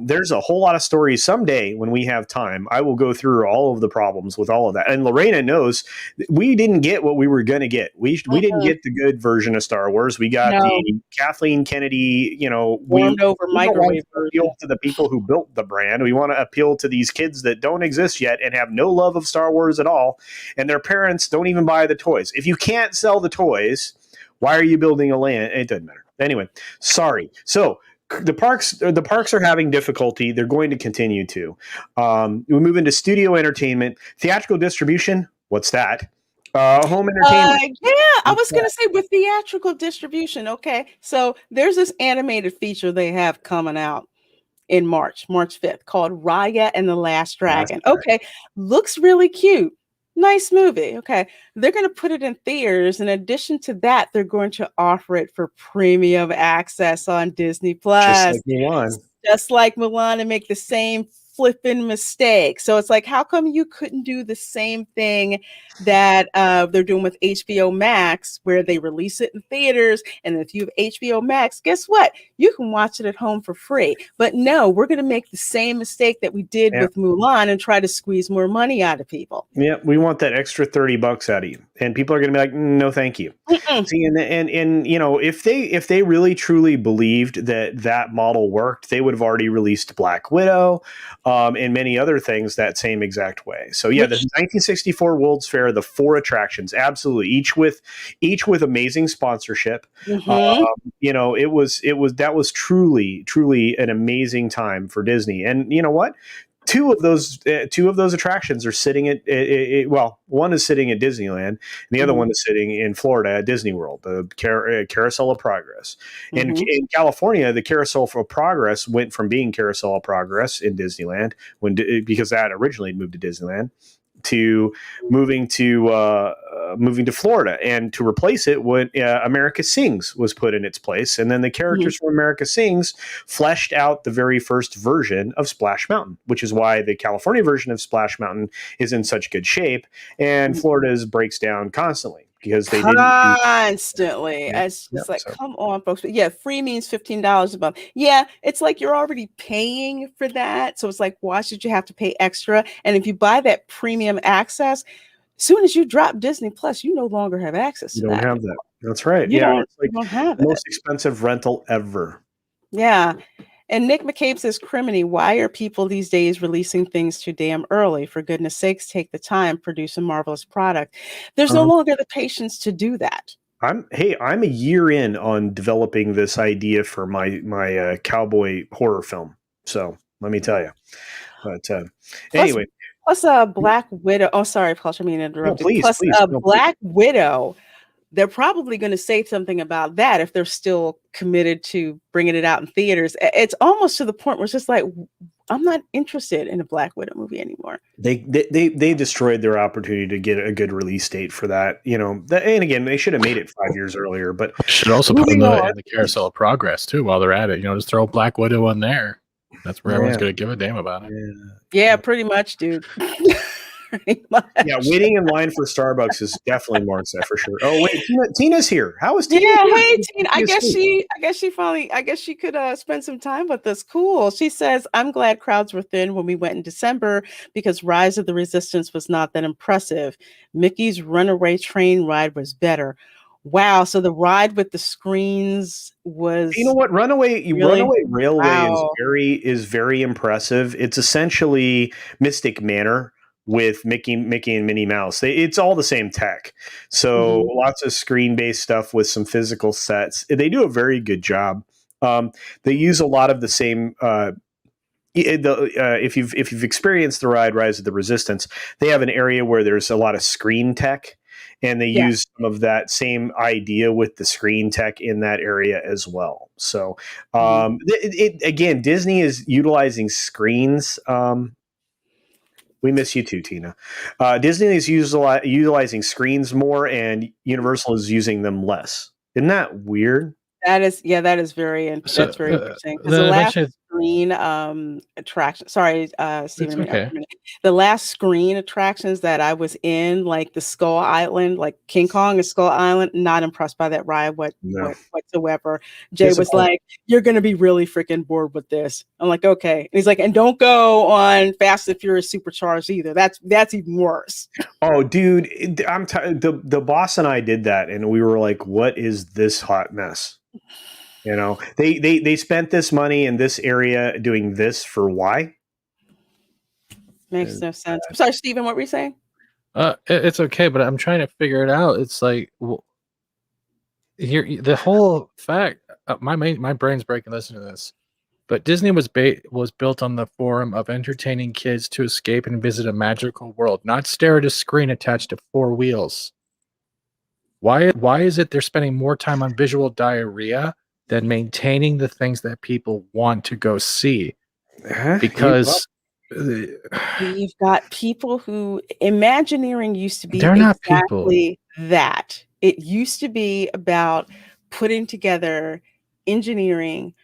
There's a whole lot of stories. Someday when we have time, I will go through all of the problems with all of that. And Lorena knows we didn't get what we were going to get. We didn't get the good version of Star Wars. We got the Kathleen Kennedy, warmed over microwave version. Appeal to the people who built the brand. We want to appeal to these kids that don't exist yet and have no love of Star Wars at all, and their parents don't even buy the toys. If you can't sell the toys, why are you building a land? It doesn't matter. Anyway, sorry. So the parks are having difficulty. They're going to continue to. We move into studio entertainment, theatrical distribution. What's that? Home entertainment. Yeah, I was going to say with theatrical distribution. Okay, so there's this animated feature they have coming out in March 5th, called Raya and the Last Dragon. Okay, looks really cute. Nice movie. Okay, they're going to put it in theaters. In addition to that, they're going to offer it for premium access on Disney Plus. Just like Mulan, and make the same flipping mistake. So it's like, how come you couldn't do the same thing that they're doing with HBO Max, where they release it in theaters, and if you have HBO Max, guess what? You can watch it at home for free. But no, we're going to make the same mistake that we did with Mulan and try to squeeze more money out of people. Yeah, we want that extra $30 out of you, and people are going to be like, no, thank you. See, and if they really truly believed that model worked, they would have already released Black Widow, and many other things that same exact way. So yeah, the 1964 World's Fair, the 4 attractions, absolutely, each with amazing sponsorship. It was truly an amazing time for Disney. And you know what? Two of those attractions are sitting at one is sitting at Disneyland, and the other one is sitting in Florida at Disney World, the Carousel of Progress. And in California, the Carousel of Progress went from being Carousel of Progress in Disneyland because that originally moved to Disneyland, to moving to Florida, and to replace it, when America Sings was put in its place, and then the characters from America Sings fleshed out the very first version of Splash Mountain, which is why the California version of Splash Mountain is in such good shape, and Florida's breaks down constantly. Because they constantly. It's just come on, folks. But yeah, free means $15 a month. Yeah, it's like you're already paying for that. So it's like, why should you have to pay extra? And if you buy that premium access, as soon as you drop Disney Plus, you no longer have access to that. You don't have that. That's right. You don't have the most expensive rental ever. Yeah. And Nick McCabe says, Criminy, why are people these days releasing things too damn early? For goodness sakes, take the time, produce a marvelous product. There's no longer the patience to do that. I'm a year in on developing this idea for my cowboy horror film. So let me tell you. But anyway. Plus Black Widow. Oh, sorry, Paul, I mean to interrupt you. Plus Black Widow. They're probably going to say something about that if they're still committed to bringing it out in theaters. It's almost to the point where it's just like, I'm not interested in a Black Widow movie anymore. They destroyed their opportunity to get a good release date for that. And again, they should have made it 5 years earlier. But should also put in the Carousel of Progress too while they're at it. Just throw Black Widow in there. That's where everyone's going to give a damn about it. Yeah, pretty much, dude. Yeah, waiting in line for Starbucks is definitely more upset for sure. Oh wait, Tina's here. How is Tina? Yeah, hey Tina. I guess she could spend some time with us. Cool. She says, I'm glad crowds were thin when we went in December because Rise of the Resistance was not that impressive. Mickey's Runaway Train ride was better. Wow. So the ride with the screens was. You know what? Runaway Railway is very impressive. It's essentially Mystic Manor with Mickey and Minnie Mouse. It's all the same tech. So lots of screen-based stuff with some physical sets. They do a very good job. They use a lot of the same if you've experienced the ride Rise of the Resistance, they have an area where there's a lot of screen tech. and they Yeah. use some of that same idea with the screen tech in that area as well. So, again, Disney is utilizing screens. We miss you too, Tina. Disney is utilizing screens more, and Universal is using them less. Isn't that weird? That is very So, that's very interesting because the then last eventually, screen attraction. Sorry, Stephen. it's okay. The last screen attractions that I was in, like the Skull Island, like King Kong and Skull Island, not impressed by that ride whatsoever. Jay was like, "You're going to be really freaking bored with this." I'm like, "Okay." And he's like, "And don't go on Fast and Furious Supercharged either. That's even worse." Oh, dude, the boss and I did that, and we were like, "What is this hot mess?" You know, they spent this money in this area doing this for why? Makes no sense. I'm sorry, Stephen. What were you saying? It's okay, but I'm trying to figure it out. It's like, well, here the whole fact. My brain's breaking listening to this. But Disney was built on the forum of entertaining kids to escape and visit a magical world, not stare at a screen attached to four wheels. Why is it they're spending more time on visual diarrhea than maintaining the things that people want to go see? Because you've got people who Imagineering used to be they're not exactly that. It used to be about putting together engineering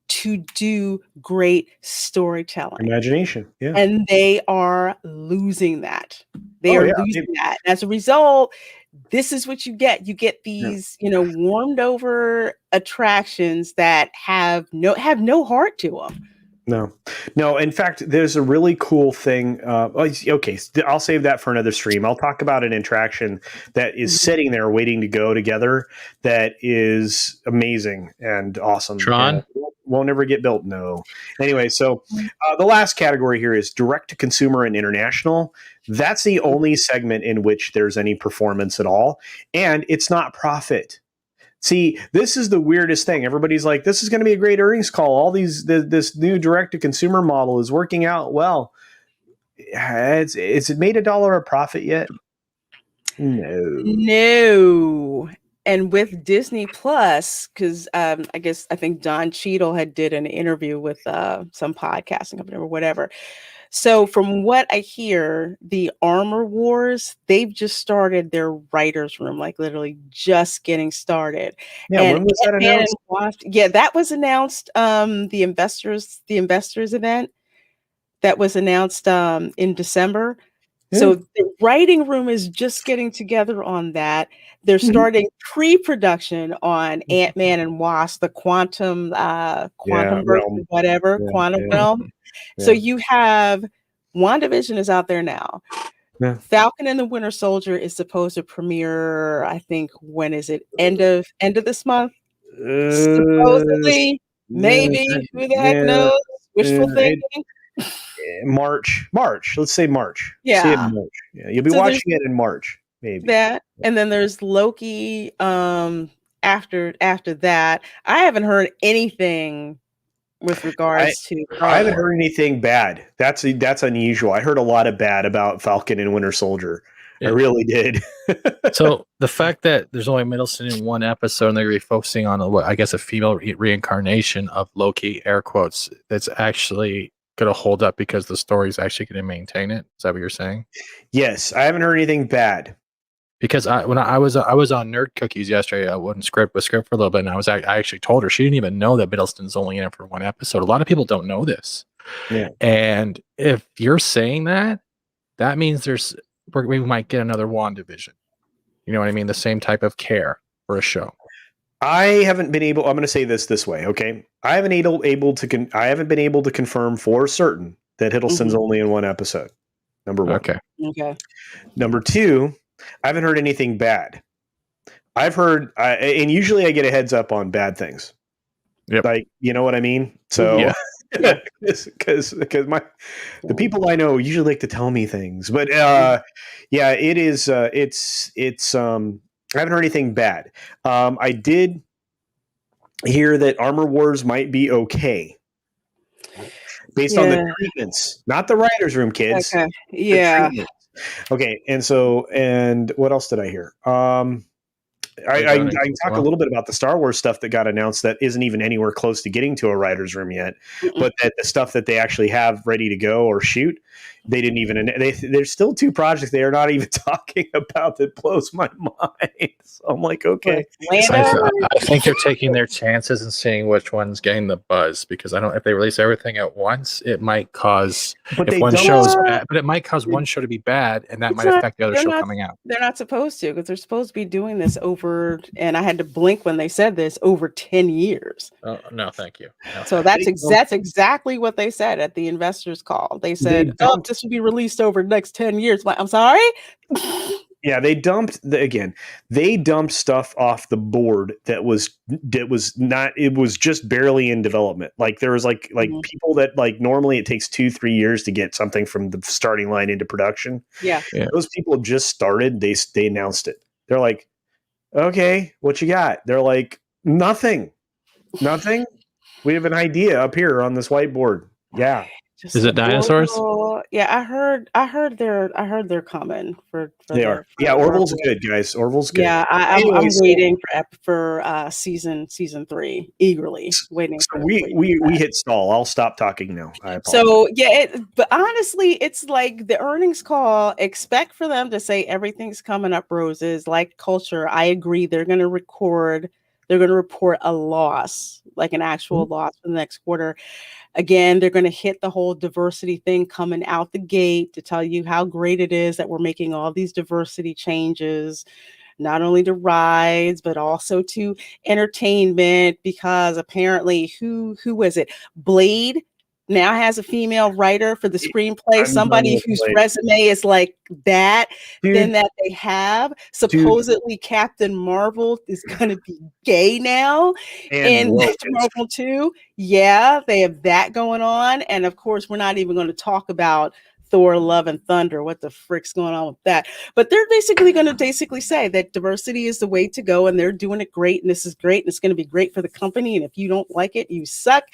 to do great storytelling. Imagination, yeah. And they are losing that. They are losing that. As a result, this is what you get. You get these, warmed over attractions that have no heart to them. No. In fact, there's a really cool thing. Okay, I'll save that for another stream. I'll talk about an attraction that is sitting there waiting to go together. That is amazing and awesome. Tron won't ever get built. No. Anyway, so the last category here is direct to consumer and international. That's the only segment in which there's any performance at all, and it's not profit. See, this is the weirdest thing. Everybody's like, this is going to be a great earnings call. All this new direct-to-consumer model is working out well. Has it made $1 a profit yet? No. And with Disney Plus, because I think Don Cheadle did an interview with some podcasting company or whatever. So from what I hear, the Armor Wars, they've just started their writers' room, like literally just getting started. Yeah, and when was that announced? That was announced. The investors event that was announced in December. Yeah. So the writing room is just getting together on that. They're starting pre-production on Ant-Man and Wasp, the quantum version, whatever, quantum realm. Yeah. So you have WandaVision is out there now. Yeah. Falcon and the Winter Soldier is supposed to premiere, I think, when is it? End of this month? Supposedly, maybe. Who the heck knows? Wishful thinking. March. Let's say March. Yeah. See it in March. Yeah, you'll be watching it in March, maybe. That, and then there's Loki. After that, I haven't heard anything with regards to. I haven't heard anything bad. That's unusual. I heard a lot of bad about Falcon and Winter Soldier. Yeah. I really did. So the fact that there's only Middleton in one episode and they're going to be focusing on a female reincarnation of Loki, air quotes, that's actually going to hold up because the story is actually going to maintain it. Is that what you're saying? Yes, I haven't heard anything bad. Because when I was on Nerd Cookies yesterday, I wasn't script for a little bit, and I actually told her she didn't even know that Middleton's only in it for one episode. A lot of people don't know this. Yeah. And if you're saying that means we might get another WandaVision. You know what I mean? The same type of care for a show. I haven't been able. I'm going to say this way, okay? I haven't been able to confirm for certain that Hiddleston's only in one episode. Number one. Okay. Number two, I haven't heard anything bad. I've heard, and usually I get a heads up on bad things. Yep. Like, you know what I mean? So, because the people I know usually like to tell me things, but it is. It's. I haven't heard anything bad. I did hear that Armor Wars might be okay. Based on the treatments, not the writers' room, kids. Okay. Yeah. Okay, and what else did I hear? I can talk a little bit about the Star Wars stuff that got announced that isn't even anywhere close to getting to a writer's room yet, but that the stuff that they actually have ready to go or shoot, they didn't even. There's still 2 projects they are not even talking about that blows my mind. So I'm like, okay. I think they're taking their chances and seeing which one's getting the buzz, because I don't. If they release everything at once, it might cause But if one show is bad, but it might cause one show to be bad, and that might affect the other show coming out. They're not supposed to, because they're supposed to be doing this over, and I had to blink when they said this, over 10 years. Oh, no, thank you. No, so that's exactly what they said at the investors call. They said, this will be released over the next 10 years. I'm sorry? Yeah, they dumped stuff off the board that was not, it was just barely in development. Like there was like people that like normally it takes 2-3 years to get something from the starting line into production. Yeah. Those people have just started. They announced it. They're like, okay, what you got? They're like, nothing. We have an idea up here on this whiteboard. Yeah. Is it dinosaurs? Yeah, I heard they're coming for they are. Yeah, Orville's good, guys. Orville's good. Yeah, I'm waiting for season 3 eagerly waiting. So we hit stall. I'll stop talking now. I apologize. So yeah, but honestly, it's like the earnings call. Expect for them to say everything's coming up roses, like culture. I agree. They're going to report a loss, like an actual loss for the next quarter. Again, they're going to hit the whole diversity thing coming out the gate to tell you how great it is that we're making all these diversity changes, not only to rides, but also to entertainment, because apparently who was it? Blade now has a female writer for the screenplay, somebody whose resume is like that, then that they have. Supposedly Captain Marvel is going to be gay now in Marvel 2. Yeah, they have that going on. And of course, we're not even going to talk about Thor, Love and Thunder. What the frick's going on with that? But they're basically going to say that diversity is the way to go, and they're doing it great, and this is great, and it's going to be great for the company. And if you don't like it, you suck.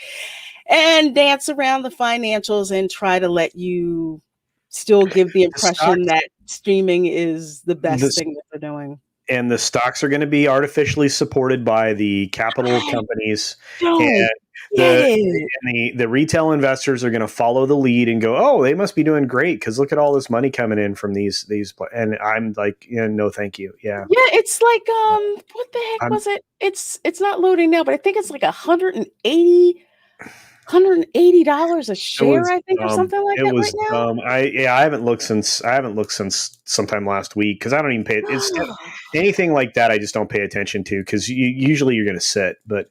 And dance around the financials and try to let you still give the impression that streaming is the best thing that they're doing. And the stocks are going to be artificially supported by the capital companies. And the retail investors are going to follow the lead and go, oh, they must be doing great because look at all this money coming in from these. And I'm like, no, thank you. Yeah. Yeah, it's like what the heck was it? It's not loading now, but I think it's like $180 a share, I think, or something like that right now. I haven't looked since sometime last week because I don't even pay anything like that. I just don't pay attention to because usually you're going to sit. But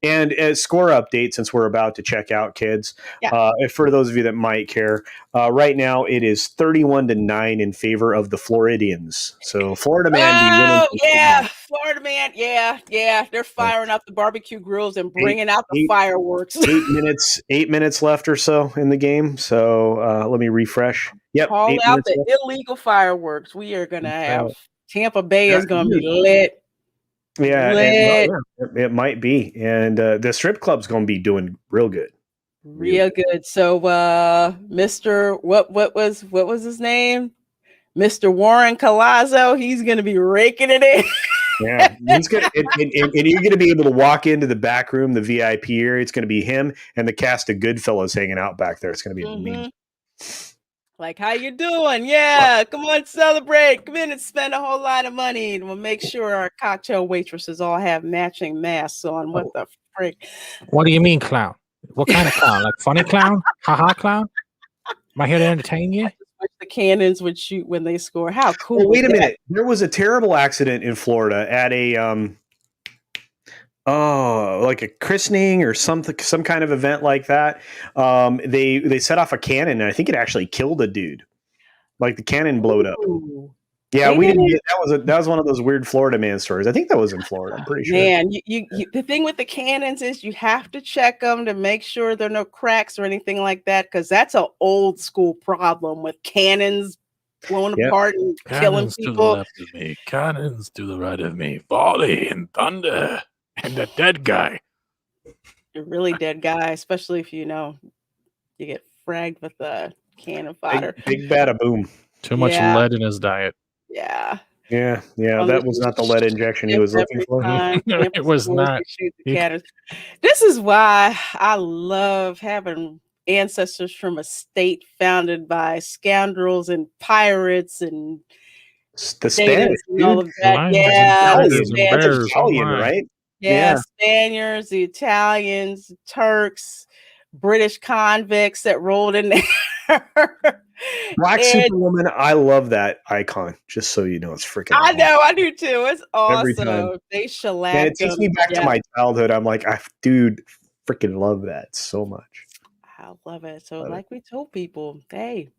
and as score update, since we're about to check out, kids, for those of you that might care, right now it is 31-9 in favor of the Floridians. So Florida man, Florida man, they're firing up the barbecue grills and bringing out the fireworks. 8 minutes left or so in the game. So let me refresh. Yep. Call out the illegal fireworks. We are going to have Tampa Bay is going to be lit. Yeah, it might be. And the strip club's going to be doing real good. Real good. So Mr. What was his name? Mr. Warren Collazo, he's going to be raking it in. Yeah, he's gonna, and you're going to be able to walk into the back room, the VIP area. It's going to be him and the cast of Goodfellas hanging out back there. It's going to be amazing. Like, how you doing? Yeah, come on, celebrate. Come in and spend a whole lot of money, and we'll make sure our cocktail waitresses all have matching masks on. What the frick? What do you mean, clown? What kind of clown? Like funny clown? Ha clown? Am I here to entertain you? The cannons would shoot when they score. How cool! Well, wait a minute. There was a terrible accident in Florida at a like a christening or some kind of event like that. They set off a cannon, and I think it actually killed a dude. Like the cannon blowed up. Yeah, we didn't get that was one of those weird Florida man stories. I think that was in Florida. I'm pretty sure. Man, you the thing with the cannons is you have to check them to make sure there are no cracks or anything like that, because that's an old school problem with cannons blowing apart and killing people. To the left of me, cannons to the right of me, volley and thunder, and a dead guy. You're really dead guy, especially if you get fragged with a Cannon fodder. Big bada boom. Too much Yeah. lead in his diet. Yeah. Yeah, On that the was not the lead injection he was looking every for. time No, it campus was schools, not. they shoot the He- cannons. This is why I love having ancestors from a state founded by scoundrels and pirates and The Spanish, natives and all dude. of that. Lions Yeah, and the tigers and Spanish. bears. Oh Italian, my. right? Yeah, Yeah. Spaniards, the Italians, Turks, British convicts that rolled in there. Black And Superwoman, I love that icon. Just so you know, it's freaking I awesome. know, I do too. It's Every time. awesome. They And it shellacked takes them. me back to Yeah, my childhood. I'm like, dude, freaking love that so much. I love it. So, Love it. like we told people, hey,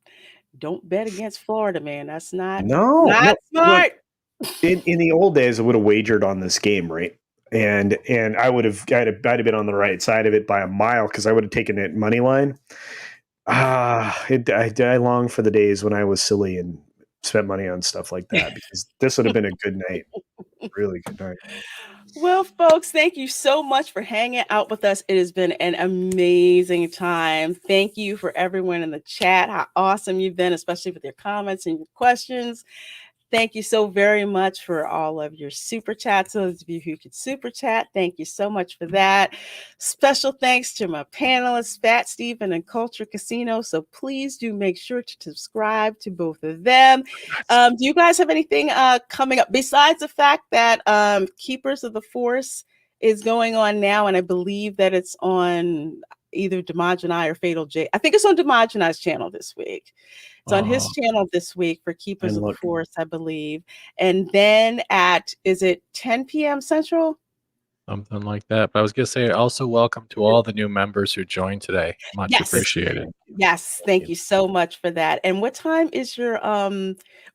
don't bet against Florida, man. That's not No. Look, smart. in the old days, I would have wagered on this game, right? And I'd have been on the right side of it by a mile because I would have taken it money line. I long for the days when I was silly and spent money on stuff like that because this would have been a good night, really good night. Well, folks, thank you so much for hanging out with us. It has been an amazing time. Thank you for everyone in the chat. How awesome you've been, especially with your comments and your questions. Thank you so very much for all of your super chats. Those of you who could super chat, thank you so much for that. Special thanks to my panelists, Fat Steven and Culture Casino. So please do make sure to subscribe to both of them. Do you guys have anything coming up besides the fact that Keepers of the Force is going on now? And I believe that it's on either Damaj and I or Fatal J. I think it's on Damaj and I's channel this week. It's on his channel this week for Keepers of the Force, I believe. And then is it 10 p.m. Central? Something like that. But I was going to say also welcome to all the new members who joined today. Much appreciated. Yes, thank you so much for that. And what time is your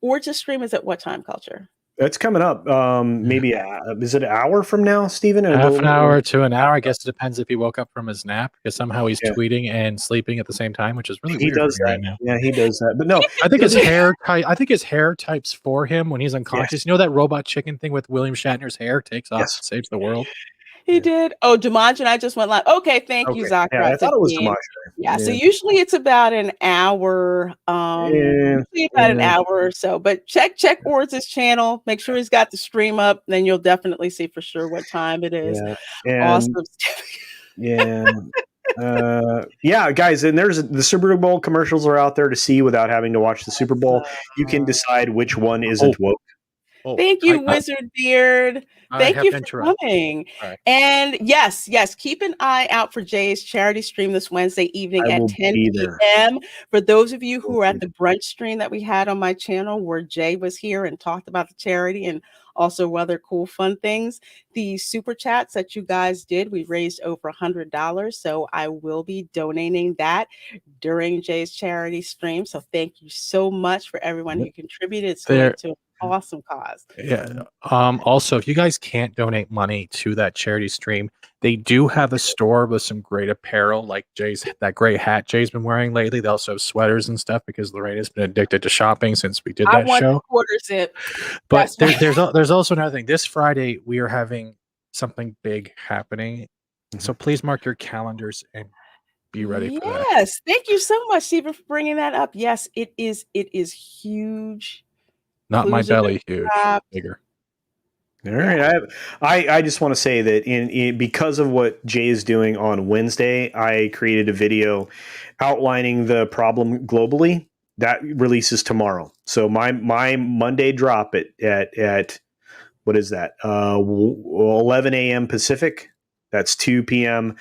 Origin stream? Is at what time, Culture? It's coming up. Maybe is it an hour from now, Stephen? Half an hour to an hour. I guess it depends if he woke up from his nap because somehow he's tweeting and sleeping at the same time, which is really weird. He does that right now. Yeah, he does that. But no, I think his hair type. I think his hair types for him when he's unconscious. Yes. You know that robot chicken thing with William Shatner's hair takes off, Yes. saves the world. He did. Oh, Damaj and I just went live. Okay, thank you, Zach. Yeah, I thought it was Damaj. Yeah, so usually it's about an hour. Usually about an hour or so. But check Orig's channel. Make sure he's got the stream up. Then you'll definitely see for sure what time it is. Yeah. Awesome. Yeah, guys, and there's the Super Bowl commercials are out there to see without having to watch the Super Bowl. You can decide which one isn't woke. Thank you, Wizard Beard. Thank you for coming. Right. And yes, keep an eye out for Jay's charity stream this Wednesday evening at 10 p.m. For those of you who are at the brunch stream that we had on my channel where Jay was here and talked about the charity and also other cool, fun things. The super chats that you guys did, we raised over $100. So I will be donating that during Jay's charity stream. So thank you so much for everyone who contributed. It's going to an awesome cause. Yeah. Also, if you guys can't donate money to that charity stream, they do have a store with some great apparel, like that great hat Jay's been wearing lately. They also have sweaters and stuff because Lorena's been addicted to shopping since we did that show. The quarter zip. But there's also another thing. This Friday we are having something big happening, so please mark your calendars and be ready for that. Yes, thank you so much, Stephen, for bringing that up. Yes, it is huge. Not my belly huge, bigger. All right. I just want to say that because of what Jay is doing on Wednesday, I created a video outlining the problem globally that releases tomorrow. So my Monday drop at what is that? 11 a.m. Pacific. That's 2 p.m.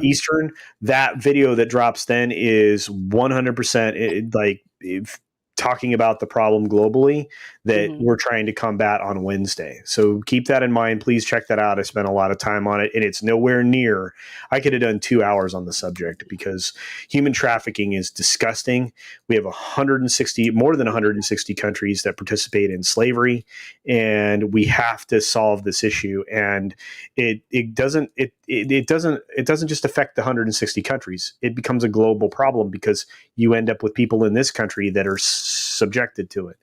Eastern. That video that drops then is 100% talking about the problem globally that we're trying to combat on Wednesday. So keep that in mind. Please check that out. I spent a lot of time on it and it's nowhere near. I could have done 2 hours on the subject because human trafficking is disgusting. We have more than 160 countries that participate in slavery, and we have to solve this issue. And it doesn't just affect the 160 countries. It becomes a global problem because you end up with people in this country that are subjected to it.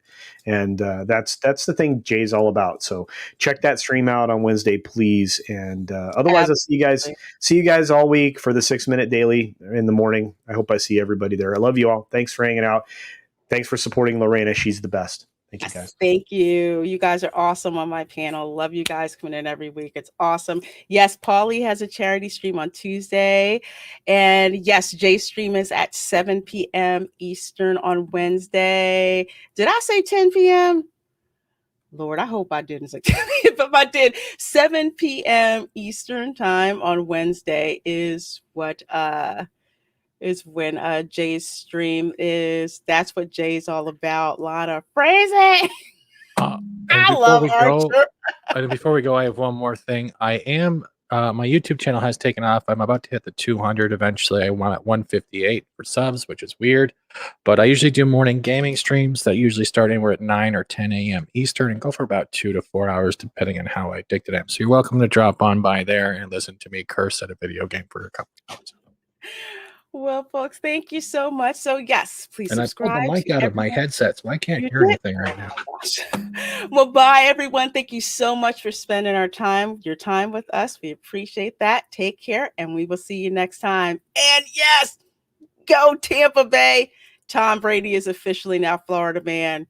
And that's the thing Jay's all about. So check that stream out on Wednesday, please. And otherwise, I'll see you guys all week for the 6-minute daily in the morning. I hope I see everybody there. I love you all. Thanks for hanging out. Thanks for supporting Lorena. She's the best. Thank you, guys. Thank you. You guys are awesome on my panel. Love you guys coming in every week. It's awesome. Yes, Paulie has a charity stream on Tuesday. And yes, Jay's stream is at 7 p.m. Eastern on Wednesday. Did I say 10 p.m.? Lord, I hope I didn't say 10 p.m., but if I did. 7 p.m. Eastern time on Wednesday is what is when Jay's stream is. That's what Jay's all about. A lot of phrasing. I love Archer. And before we go, I have one more thing. I am my YouTube channel has taken off. I'm about to hit the 200 eventually. I'm at 158 for subs, which is weird. But I usually do morning gaming streams that usually start anywhere at 9 or 10 a.m. Eastern and go for about 2 to 4 hours, depending on how addicted I am. So you're welcome to drop on by there and listen to me curse at a video game for a couple of hours. Well, folks, thank you so much. So, yes, please subscribe. I pulled the mic out of my headset, so I can't hear anything right now. Well, bye, everyone. Thank you so much for spending your time with us. We appreciate that. Take care, and we will see you next time. And yes, go Tampa Bay. Tom Brady is officially now Florida man.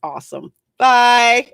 Awesome. Bye.